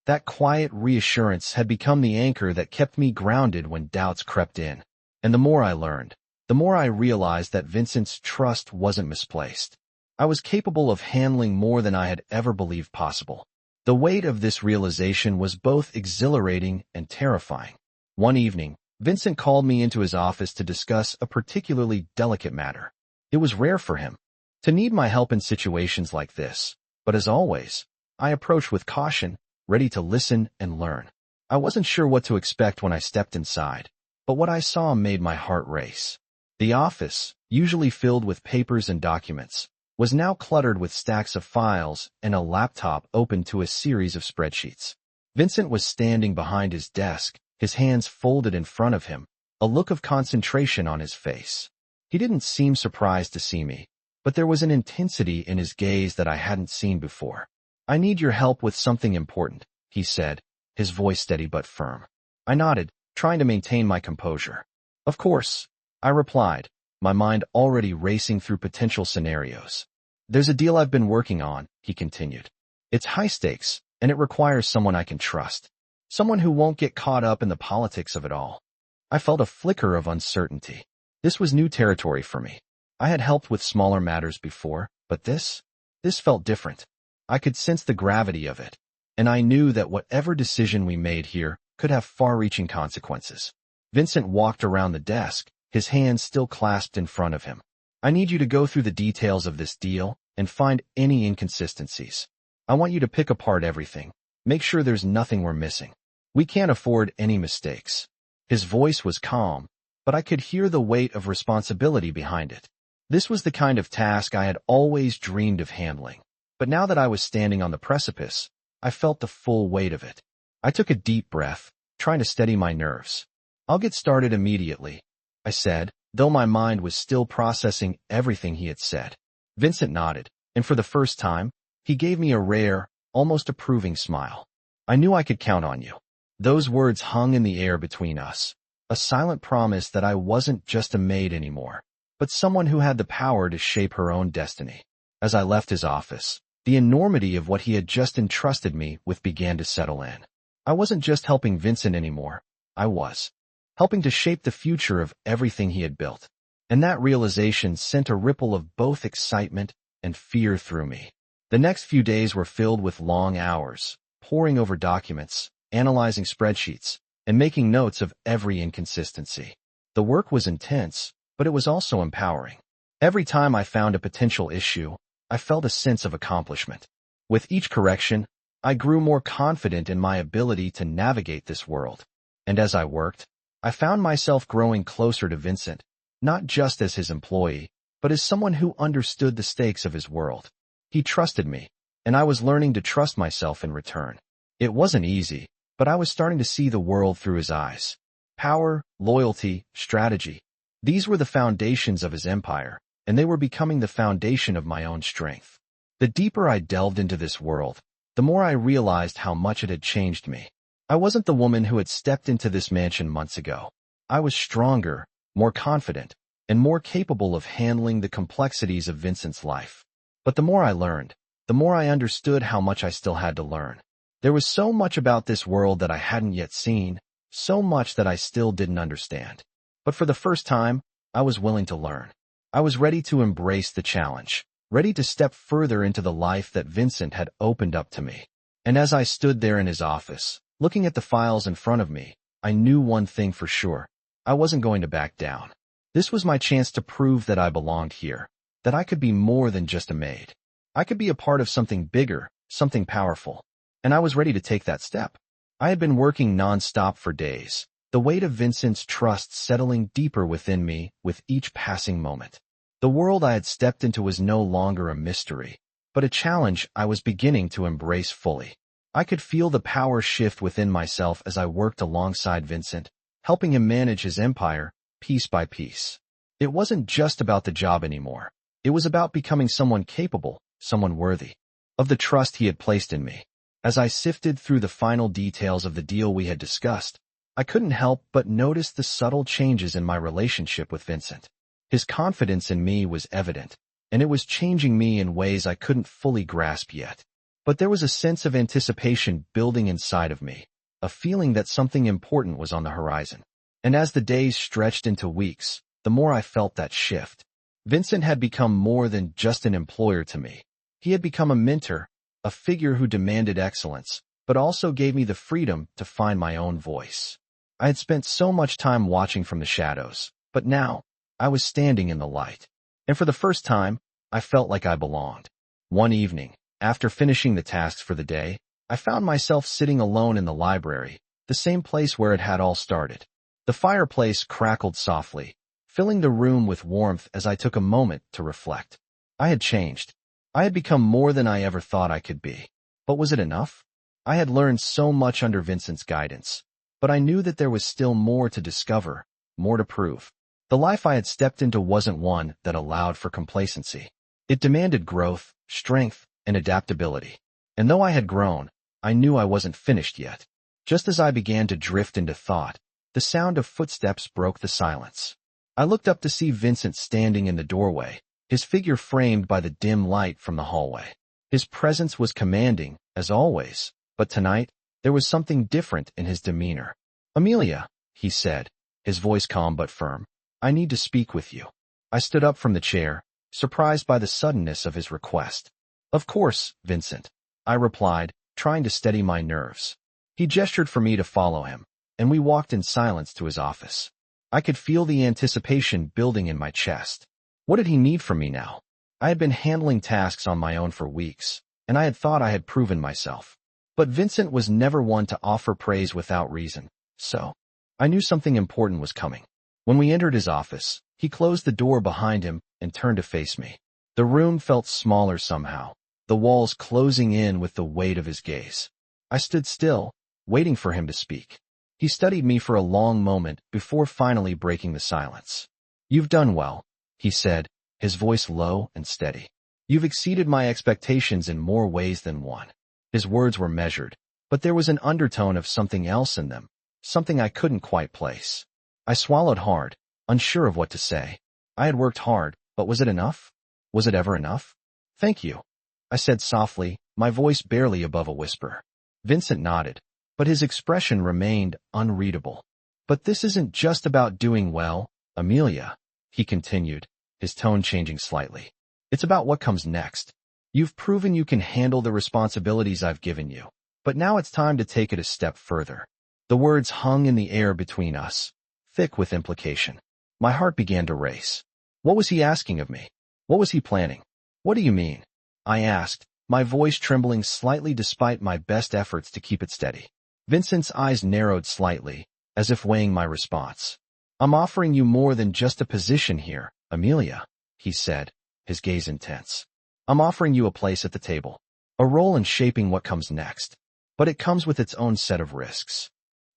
That quiet reassurance had become the anchor that kept me grounded when doubts crept in. And the more I learned, the more I realized that Vincent's trust wasn't misplaced. I was capable of handling more than I had ever believed possible. The weight of this realization was both exhilarating and terrifying. One evening, Vincent called me into his office to discuss a particularly delicate matter. It was rare for him to need my help in situations like this, but as always, I approached with caution, ready to listen and learn. I wasn't sure what to expect when I stepped inside, but what I saw made my heart race. The office, usually filled with papers and documents, was now cluttered with stacks of files and a laptop open to a series of spreadsheets. Vincent was standing behind his desk, his hands folded in front of him, a look of concentration on his face. He didn't seem surprised to see me, but there was an intensity in his gaze that I hadn't seen before. "I need your help with something important," he said, his voice steady but firm. I nodded, trying to maintain my composure. "Of course," I replied, my mind already racing through potential scenarios. "There's a deal I've been working on," he continued. "It's high stakes, and it requires someone I can trust. Someone who won't get caught up in the politics of it all." I felt a flicker of uncertainty. This was new territory for me. I had helped with smaller matters before, but this felt different. I could sense the gravity of it, and I knew that whatever decision we made here could have far-reaching consequences. Vincent walked around the desk, his hands still clasped in front of him. "I need you to go through the details of this deal and find any inconsistencies. I want you to pick apart everything. Make sure there's nothing we're missing. We can't afford any mistakes." His voice was calm, but I could hear the weight of responsibility behind it. This was the kind of task I had always dreamed of handling. But now that I was standing on the precipice, I felt the full weight of it. I took a deep breath, trying to steady my nerves. "I'll get started immediately," I said, though my mind was still processing everything he had said. Vincent nodded, and for the first time, he gave me a rare, almost approving smile. "I knew I could count on you." Those words hung in the air between us, a silent promise that I wasn't just a maid anymore, but someone who had the power to shape her own destiny. As I left his office, the enormity of what he had just entrusted me with began to settle in. I wasn't just helping Vincent anymore, I was helping to shape the future of everything he had built. And that realization sent a ripple of both excitement and fear through me. The next few days were filled with long hours, poring over documents, analyzing spreadsheets, and making notes of every inconsistency. The work was intense, but it was also empowering. Every time I found a potential issue, I felt a sense of accomplishment. With each correction, I grew more confident in my ability to navigate this world. And as I worked, I found myself growing closer to Vincent, not just as his employee, but as someone who understood the stakes of his world. He trusted me, and I was learning to trust myself in return. It wasn't easy, but I was starting to see the world through his eyes. Power, loyalty, strategy. These were the foundations of his empire, and they were becoming the foundation of my own strength. The deeper I delved into this world, the more I realized how much it had changed me. I wasn't the woman who had stepped into this mansion months ago. I was stronger, more confident, and more capable of handling the complexities of Vincent's life. But the more I learned, the more I understood how much I still had to learn. There was so much about this world that I hadn't yet seen, so much that I still didn't understand. But for the first time, I was willing to learn. I was ready to embrace the challenge, ready to step further into the life that Vincent had opened up to me. And as I stood there in his office, looking at the files in front of me, I knew one thing for sure. I wasn't going to back down. This was my chance to prove that I belonged here, that I could be more than just a maid. I could be a part of something bigger, something powerful. And I was ready to take that step. I had been working non-stop for days, the weight of Vincent's trust settling deeper within me with each passing moment. The world I had stepped into was no longer a mystery, but a challenge I was beginning to embrace fully. I could feel the power shift within myself as I worked alongside Vincent, helping him manage his empire, piece by piece. It wasn't just about the job anymore. It was about becoming someone capable, someone worthy of the trust he had placed in me. As I sifted through the final details of the deal we had discussed, I couldn't help but notice the subtle changes in my relationship with Vincent. His confidence in me was evident, and it was changing me in ways I couldn't fully grasp yet. But there was a sense of anticipation building inside of me, a feeling that something important was on the horizon. And as the days stretched into weeks, the more I felt that shift. Vincent had become more than just an employer to me. He had become a mentor, a figure who demanded excellence, but also gave me the freedom to find my own voice. I had spent so much time watching from the shadows, but now, I was standing in the light. And for the first time, I felt like I belonged. One evening, after finishing the tasks for the day, I found myself sitting alone in the library, the same place where it had all started. The fireplace crackled softly, filling the room with warmth as I took a moment to reflect. I had changed. I had become more than I ever thought I could be. But was it enough? I had learned so much under Vincent's guidance, but I knew that there was still more to discover, more to prove. The life I had stepped into wasn't one that allowed for complacency. It demanded growth, strength, and adaptability. And though I had grown, I knew I wasn't finished yet. Just as I began to drift into thought, the sound of footsteps broke the silence. I looked up to see Vincent standing in the doorway, his figure framed by the dim light from the hallway. His presence was commanding, as always, but tonight, there was something different in his demeanor. "Amelia," he said, his voice calm but firm, "I need to speak with you." I stood up from the chair, surprised by the suddenness of his request. "Of course, Vincent," I replied, trying to steady my nerves. He gestured for me to follow him, and we walked in silence to his office. I could feel the anticipation building in my chest. What did he need from me now? I had been handling tasks on my own for weeks, and I had thought I had proven myself. But Vincent was never one to offer praise without reason, so I knew something important was coming. When we entered his office, he closed the door behind him and turned to face me. The room felt smaller somehow, the walls closing in with the weight of his gaze. I stood still, waiting for him to speak. He studied me for a long moment before finally breaking the silence. "You've done well," he said, his voice low and steady. "You've exceeded my expectations in more ways than one." His words were measured, but there was an undertone of something else in them, something I couldn't quite place. I swallowed hard, unsure of what to say. I had worked hard, but was it enough? Was it ever enough? "Thank you," I said softly, my voice barely above a whisper. Vincent nodded, but his expression remained unreadable. "But this isn't just about doing well, Amelia," he continued, his tone changing slightly. "It's about what comes next. You've proven you can handle the responsibilities I've given you, but now it's time to take it a step further." The words hung in the air between us, thick with implication. My heart began to race. What was he asking of me? What was he planning? "What do you mean?" I asked, my voice trembling slightly despite my best efforts to keep it steady. Vincent's eyes narrowed slightly, as if weighing my response. "I'm offering you more than just a position here, Amelia," he said, his gaze intense. "I'm offering you a place at the table, a role in shaping what comes next. But it comes with its own set of risks."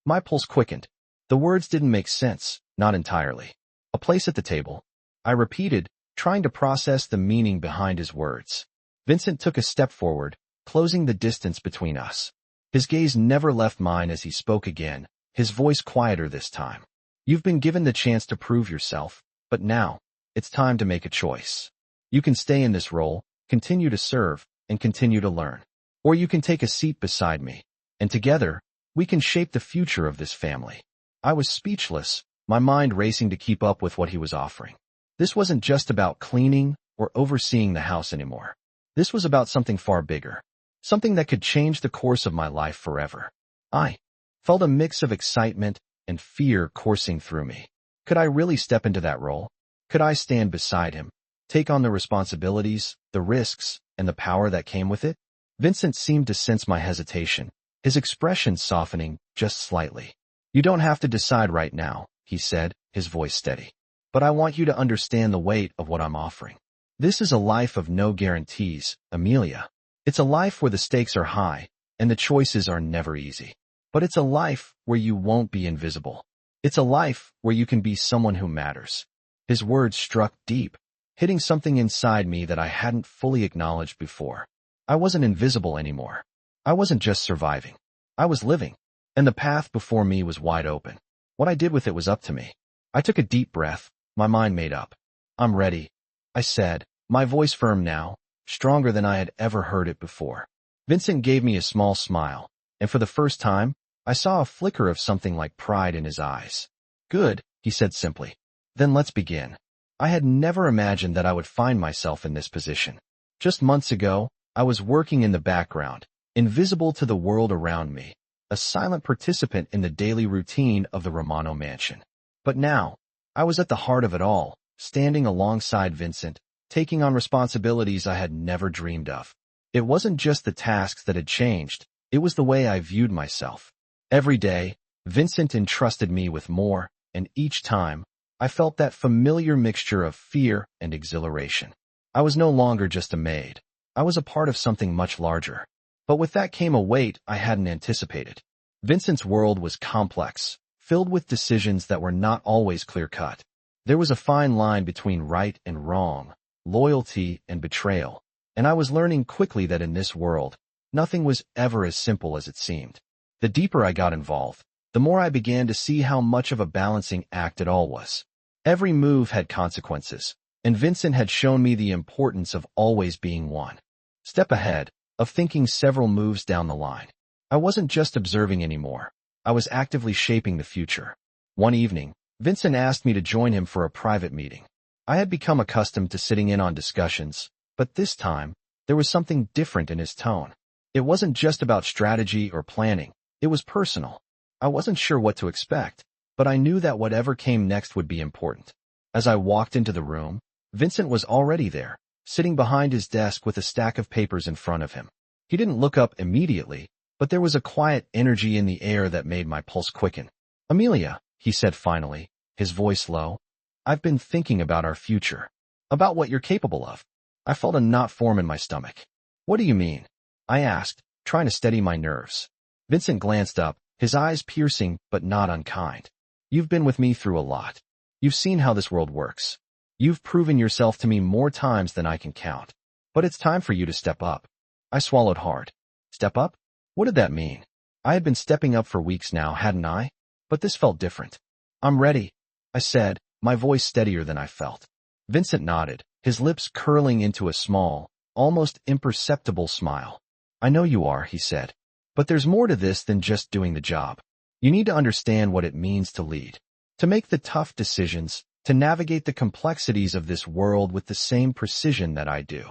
My pulse quickened. The words didn't make sense, not entirely. "A place at the table," I repeated, trying to process the meaning behind his words. Vincent took a step forward, closing the distance between us. His gaze never left mine as he spoke again, his voice quieter this time. "You've been given the chance to prove yourself, but now, it's time to make a choice. You can stay in this role, continue to serve, and continue to learn. Or you can take a seat beside me, and together, we can shape the future of this family." I was speechless, my mind racing to keep up with what he was offering. This wasn't just about cleaning or overseeing the house anymore. This was about something far bigger, something that could change the course of my life forever. I felt a mix of excitement and fear coursing through me. Could I really step into that role? Could I stand beside him, take on the responsibilities, the risks, and the power that came with it? Vincent seemed to sense my hesitation, his expression softening just slightly. "You don't have to decide right now," he said, his voice steady. "But I want you to understand the weight of what I'm offering. This is a life of no guarantees, Amelia. It's a life where the stakes are high, and the choices are never easy. But it's a life where you won't be invisible. It's a life where you can be someone who matters." His words struck deep, hitting something inside me that I hadn't fully acknowledged before. I wasn't invisible anymore. I wasn't just surviving. I was living, and the path before me was wide open. What I did with it was up to me. I took a deep breath, my mind made up. "I'm ready," I said, my voice firm now, stronger than I had ever heard it before. Vincent gave me a small smile, and for the first time, I saw a flicker of something like pride in his eyes. "Good," he said simply. "Then let's begin." I had never imagined that I would find myself in this position. Just months ago, I was working in the background, invisible to the world around me, a silent participant in the daily routine of the Romano mansion. But now, I was at the heart of it all, standing alongside Vincent, taking on responsibilities I had never dreamed of. It wasn't just the tasks that had changed, it was the way I viewed myself. Every day, Vincent entrusted me with more, and each time, I felt that familiar mixture of fear and exhilaration. I was no longer just a maid. I was a part of something much larger. But with that came a weight I hadn't anticipated. Vincent's world was complex, filled with decisions that were not always clear-cut. There was a fine line between right and wrong, loyalty and betrayal, and I was learning quickly that in this world, nothing was ever as simple as it seemed. The deeper I got involved, the more I began to see how much of a balancing act it all was. Every move had consequences, and Vincent had shown me the importance of always being one step ahead, of thinking several moves down the line. I wasn't just observing anymore. I was actively shaping the future. One evening, Vincent asked me to join him for a private meeting. I had become accustomed to sitting in on discussions, but this time, there was something different in his tone. It wasn't just about strategy or planning. It was personal. I wasn't sure what to expect, but I knew that whatever came next would be important. As I walked into the room, Vincent was already there, sitting behind his desk with a stack of papers in front of him. He didn't look up immediately, but there was a quiet energy in the air that made my pulse quicken. "Amelia," he said finally, his voice low, "I've been thinking about our future, about what you're capable of." I felt a knot form in my stomach. "What do you mean?" I asked, trying to steady my nerves. Vincent glanced up, his eyes piercing but not unkind. You've been with me through a lot. You've seen how this world works. You've proven yourself to me more times than I can count. But it's time for you to step up. I swallowed hard. Step up? What did that mean? I had been stepping up for weeks now, hadn't I? But this felt different. I'm ready, I said, my voice steadier than I felt. Vincent nodded, his lips curling into a small, almost imperceptible smile. I know you are, he said. But there's more to this than just doing the job. You need to understand what it means to lead, to make the tough decisions, to navigate the complexities of this world with the same precision that I do.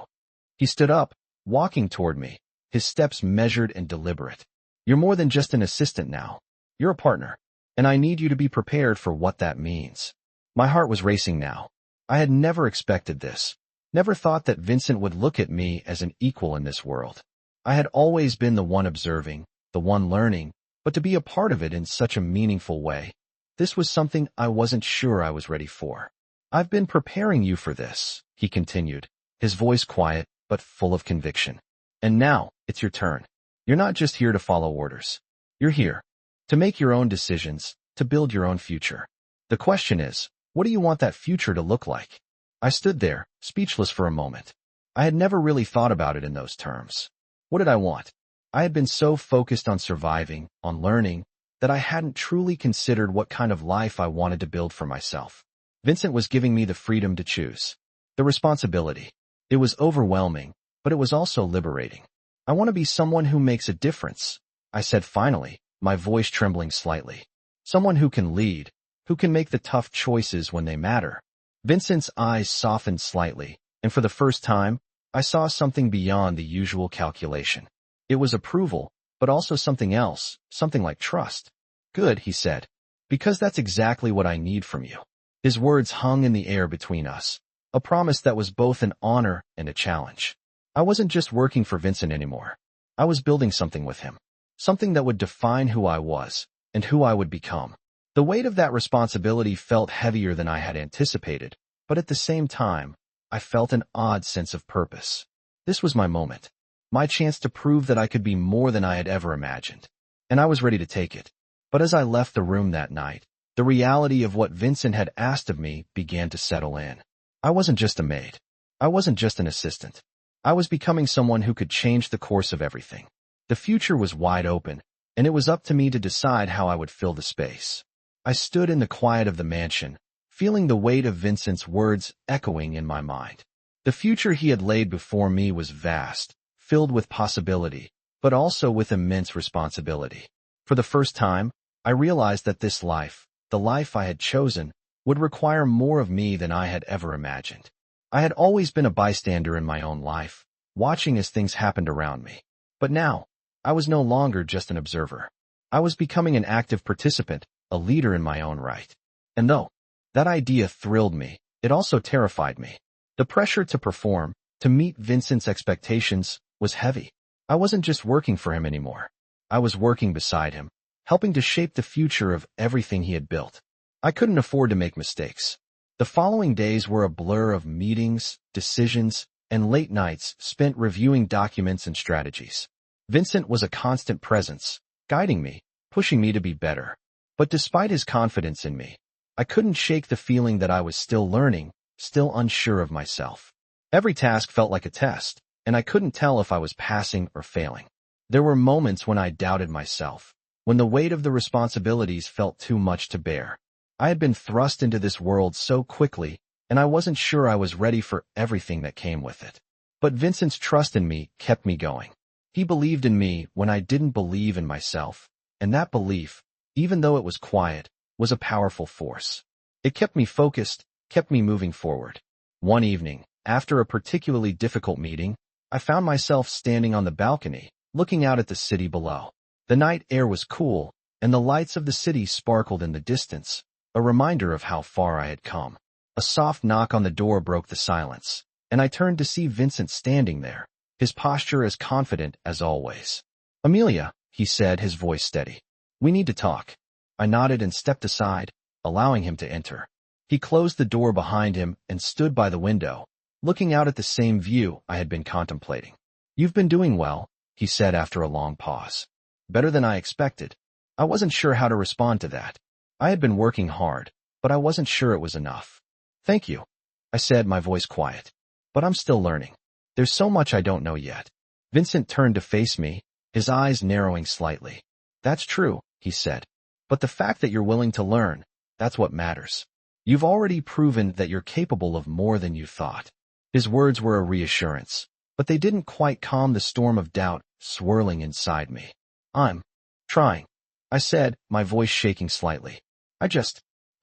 He stood up, walking toward me, his steps measured and deliberate. You're more than just an assistant now. You're a partner, and I need you to be prepared for what that means. My heart was racing now. I had never expected this, never thought that Vincent would look at me as an equal in this world. I had always been the one observing, the one learning, but to be a part of it in such a meaningful way, this was something I wasn't sure I was ready for. I've been preparing you for this, he continued, his voice quiet but full of conviction. And now, it's your turn. You're not just here to follow orders. You're here to make your own decisions, to build your own future. The question is, what do you want that future to look like? I stood there, speechless for a moment. I had never really thought about it in those terms. What did I want? I had been so focused on surviving, on learning, that I hadn't truly considered what kind of life I wanted to build for myself. Vincent was giving me the freedom to choose. The responsibility. It was overwhelming, but it was also liberating. I want to be someone who makes a difference, I said finally, my voice trembling slightly. Someone who can lead, who can make the tough choices when they matter. Vincent's eyes softened slightly, and for the first time, I saw something beyond the usual calculation. It was approval, but also something else, something like trust. Good, he said, because that's exactly what I need from you. His words hung in the air between us, a promise that was both an honor and a challenge. I wasn't just working for Vincent anymore. I was building something with him, something that would define who I was and who I would become. The weight of that responsibility felt heavier than I had anticipated, but at the same time, I felt an odd sense of purpose. This was my moment, my chance to prove that I could be more than I had ever imagined, and I was ready to take it. But as I left the room that night, the reality of what Vincent had asked of me began to settle in. I wasn't just a maid. I wasn't just an assistant. I was becoming someone who could change the course of everything. The future was wide open, and it was up to me to decide how I would fill the space. I stood in the quiet of the mansion, feeling the weight of Vincent's words echoing in my mind. The future he had laid before me was vast, filled with possibility, but also with immense responsibility. For the first time, I realized that this life, the life I had chosen, would require more of me than I had ever imagined. I had always been a bystander in my own life, watching as things happened around me. But now, I was no longer just an observer. I was becoming an active participant, a leader in my own right. And though that idea thrilled me, it also terrified me. The pressure to perform, to meet Vincent's expectations, was heavy. I wasn't just working for him anymore. I was working beside him, helping to shape the future of everything he had built. I couldn't afford to make mistakes. The following days were a blur of meetings, decisions, and late nights spent reviewing documents and strategies. Vincent was a constant presence, guiding me, pushing me to be better. But despite his confidence in me, I couldn't shake the feeling that I was still learning, still unsure of myself. Every task felt like a test, and I couldn't tell if I was passing or failing. There were moments when I doubted myself, when the weight of the responsibilities felt too much to bear. I had been thrust into this world so quickly, and I wasn't sure I was ready for everything that came with it. But Vincent's trust in me kept me going. He believed in me when I didn't believe in myself, and that belief, even though it was quiet, was a powerful force. It kept me focused, kept me moving forward. One evening, after a particularly difficult meeting, I found myself standing on the balcony, looking out at the city below. The night air was cool, and the lights of the city sparkled in the distance, a reminder of how far I had come. A soft knock on the door broke the silence, and I turned to see Vincent standing there, his posture as confident as always. "Amelia," he said, his voice steady. "We need to talk." I nodded and stepped aside, allowing him to enter. He closed the door behind him and stood by the window, looking out at the same view I had been contemplating. "You've been doing well," he said after a long pause. "Better than I expected." I wasn't sure how to respond to that. I had been working hard, but I wasn't sure it was enough. Thank you, I said, my voice quiet. But I'm still learning. There's so much I don't know yet. Vincent turned to face me, his eyes narrowing slightly. That's true, he said. But the fact that you're willing to learn, that's what matters. You've already proven that you're capable of more than you thought. His words were a reassurance, but they didn't quite calm the storm of doubt swirling inside me. I'm trying, I said, my voice shaking slightly. I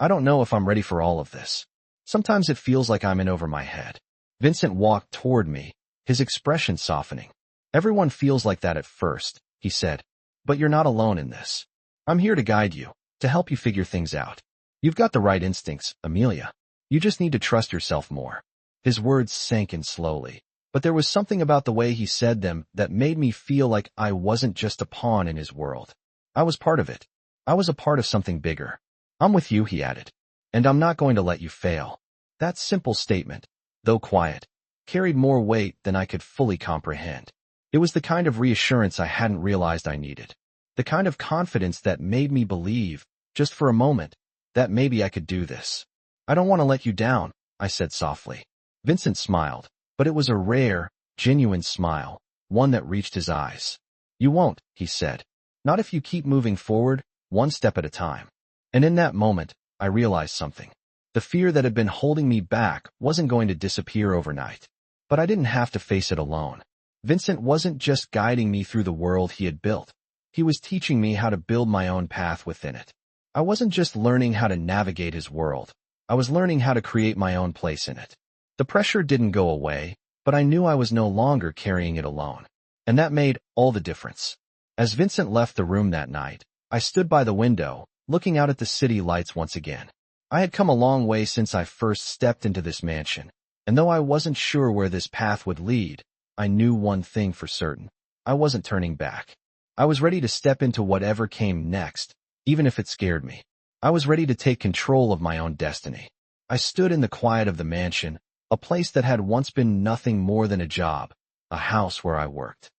don't know if I'm ready for all of this. Sometimes it feels like I'm in over my head. Vincent walked toward me, his expression softening. Everyone feels like that at first, he said. But you're not alone in this. I'm here to guide you, to help you figure things out. You've got the right instincts, Amelia. You just need to trust yourself more. His words sank in slowly, but there was something about the way he said them that made me feel like I wasn't just a pawn in his world. I was part of it. I was a part of something bigger. I'm with you, he added. And I'm not going to let you fail. That simple statement, though quiet, carried more weight than I could fully comprehend. It was the kind of reassurance I hadn't realized I needed. The kind of confidence that made me believe, just for a moment, that maybe I could do this. I don't want to let you down, I said softly. Vincent smiled, but it was a rare, genuine smile, one that reached his eyes. You won't, he said. Not if you keep moving forward, one step at a time. And in that moment, I realized something. The fear that had been holding me back wasn't going to disappear overnight. But I didn't have to face it alone. Vincent wasn't just guiding me through the world he had built. He was teaching me how to build my own path within it. I wasn't just learning how to navigate his world. I was learning how to create my own place in it. The pressure didn't go away, but I knew I was no longer carrying it alone. And that made all the difference. As Vincent left the room that night, I stood by the window, looking out at the city lights once again. I had come a long way since I first stepped into this mansion, and though I wasn't sure where this path would lead, I knew one thing for certain. I wasn't turning back. I was ready to step into whatever came next, even if it scared me. I was ready to take control of my own destiny. I stood in the quiet of the mansion, a place that had once been nothing more than a job, a house where I worked,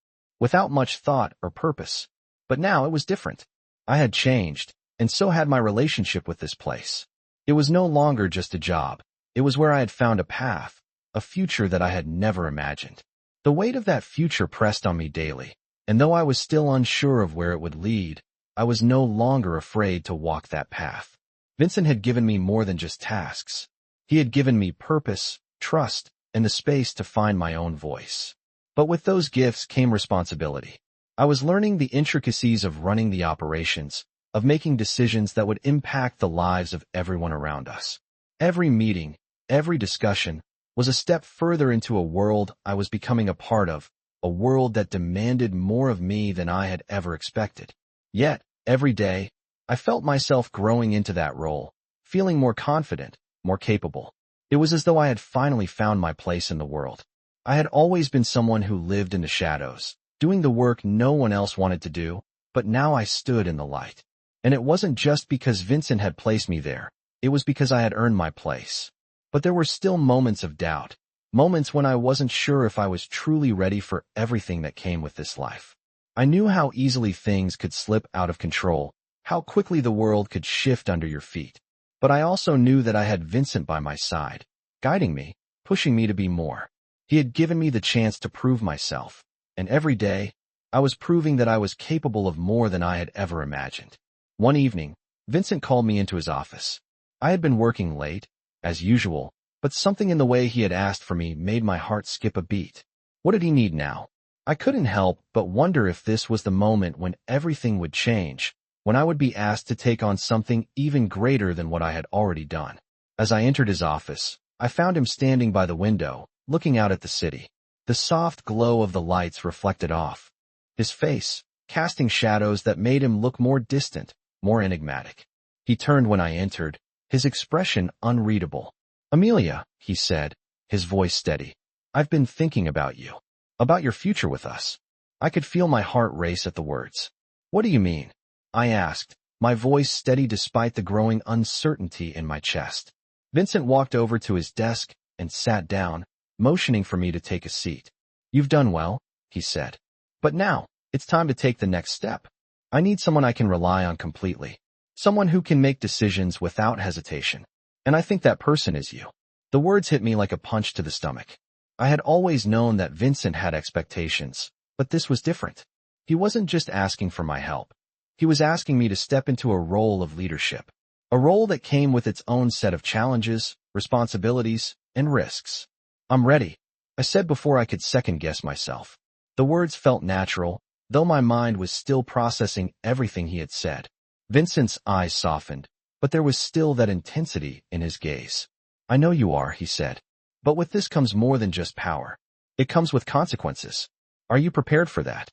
without much thought or purpose. But now it was different. I had changed, and so had my relationship with this place. It was no longer just a job. It was where I had found a path, a future that I had never imagined. The weight of that future pressed on me daily, and though I was still unsure of where it would lead, I was no longer afraid to walk that path. Vincent had given me more than just tasks. He had given me purpose, trust, and the space to find my own voice. But with those gifts came responsibility. I was learning the intricacies of running the operations, of making decisions that would impact the lives of everyone around us. Every meeting, every discussion, was a step further into a world I was becoming a part of, a world that demanded more of me than I had ever expected. Yet, every day, I felt myself growing into that role, feeling more confident, more capable. It was as though I had finally found my place in the world. I had always been someone who lived in the shadows, doing the work no one else wanted to do, but now I stood in the light. And it wasn't just because Vincent had placed me there, it was because I had earned my place. But there were still moments of doubt, moments when I wasn't sure if I was truly ready for everything that came with this life. I knew how easily things could slip out of control, how quickly the world could shift under your feet. But I also knew that I had Vincent by my side, guiding me, pushing me to be more. He had given me the chance to prove myself, and every day, I was proving that I was capable of more than I had ever imagined. One evening, Vincent called me into his office. I had been working late, as usual, but something in the way he had asked for me made my heart skip a beat. What did he need now? I couldn't help but wonder if this was the moment when everything would change, when I would be asked to take on something even greater than what I had already done. As I entered his office, I found him standing by the window, looking out at the city. The soft glow of the lights reflected off his face, casting shadows that made him look more distant, more enigmatic. He turned when I entered, his expression unreadable. "Amelia," he said, his voice steady. "I've been thinking about you. About your future with us." I could feel my heart race at the words. "What do you mean?" I asked, my voice steady despite the growing uncertainty in my chest. Vincent walked over to his desk and sat down, motioning for me to take a seat. "You've done well," he said. "But now, it's time to take the next step. I need someone I can rely on completely. Someone who can make decisions without hesitation. And I think that person is you. The words hit me like a punch to the stomach. I had always known that Vincent had expectations, but this was different. He wasn't just asking for my help. He was asking me to step into a role of leadership. A role that came with its own set of challenges, responsibilities, and risks. I'm ready, I said before I could second-guess myself. The words felt natural, though my mind was still processing everything he had said. Vincent's eyes softened, but there was still that intensity in his gaze. I know you are, he said. But with this comes more than just power. It comes with consequences. Are you prepared for that?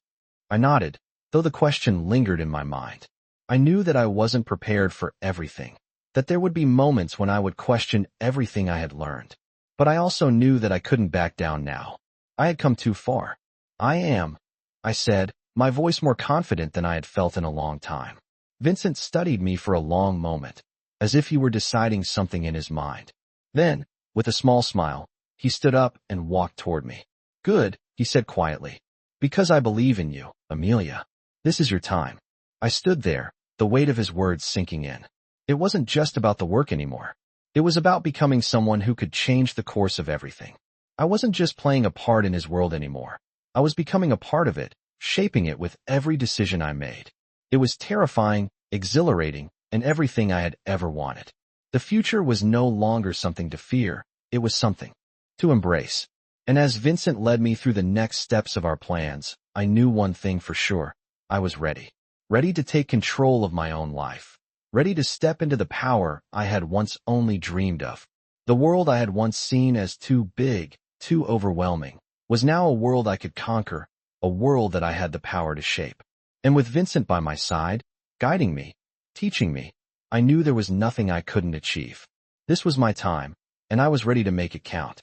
I nodded, though the question lingered in my mind. I knew that I wasn't prepared for everything, that there would be moments when I would question everything I had learned. But I also knew that I couldn't back down now. I had come too far. I said, my voice more confident than I had felt in a long time. Vincent studied me for a long moment, as if he were deciding something in his mind. Then, with a small smile, he stood up and walked toward me. Good, he said quietly. Because I believe in you, Amelia. This is your time. I stood there, the weight of his words sinking in. It wasn't just about the work anymore. It was about becoming someone who could change the course of everything. I wasn't just playing a part in his world anymore. I was becoming a part of it, shaping it with every decision I made. It was terrifying, exhilarating, and everything I had ever wanted. The future was no longer something to fear, it was something to embrace. And as Vincent led me through the next steps of our plans, I knew one thing for sure. I was ready. Ready to take control of my own life. Ready to step into the power I had once only dreamed of. The world I had once seen as too big, too overwhelming, was now a world I could conquer, a world that I had the power to shape. And with Vincent by my side, guiding me, teaching me, I knew there was nothing I couldn't achieve. This was my time, and I was ready to make it count.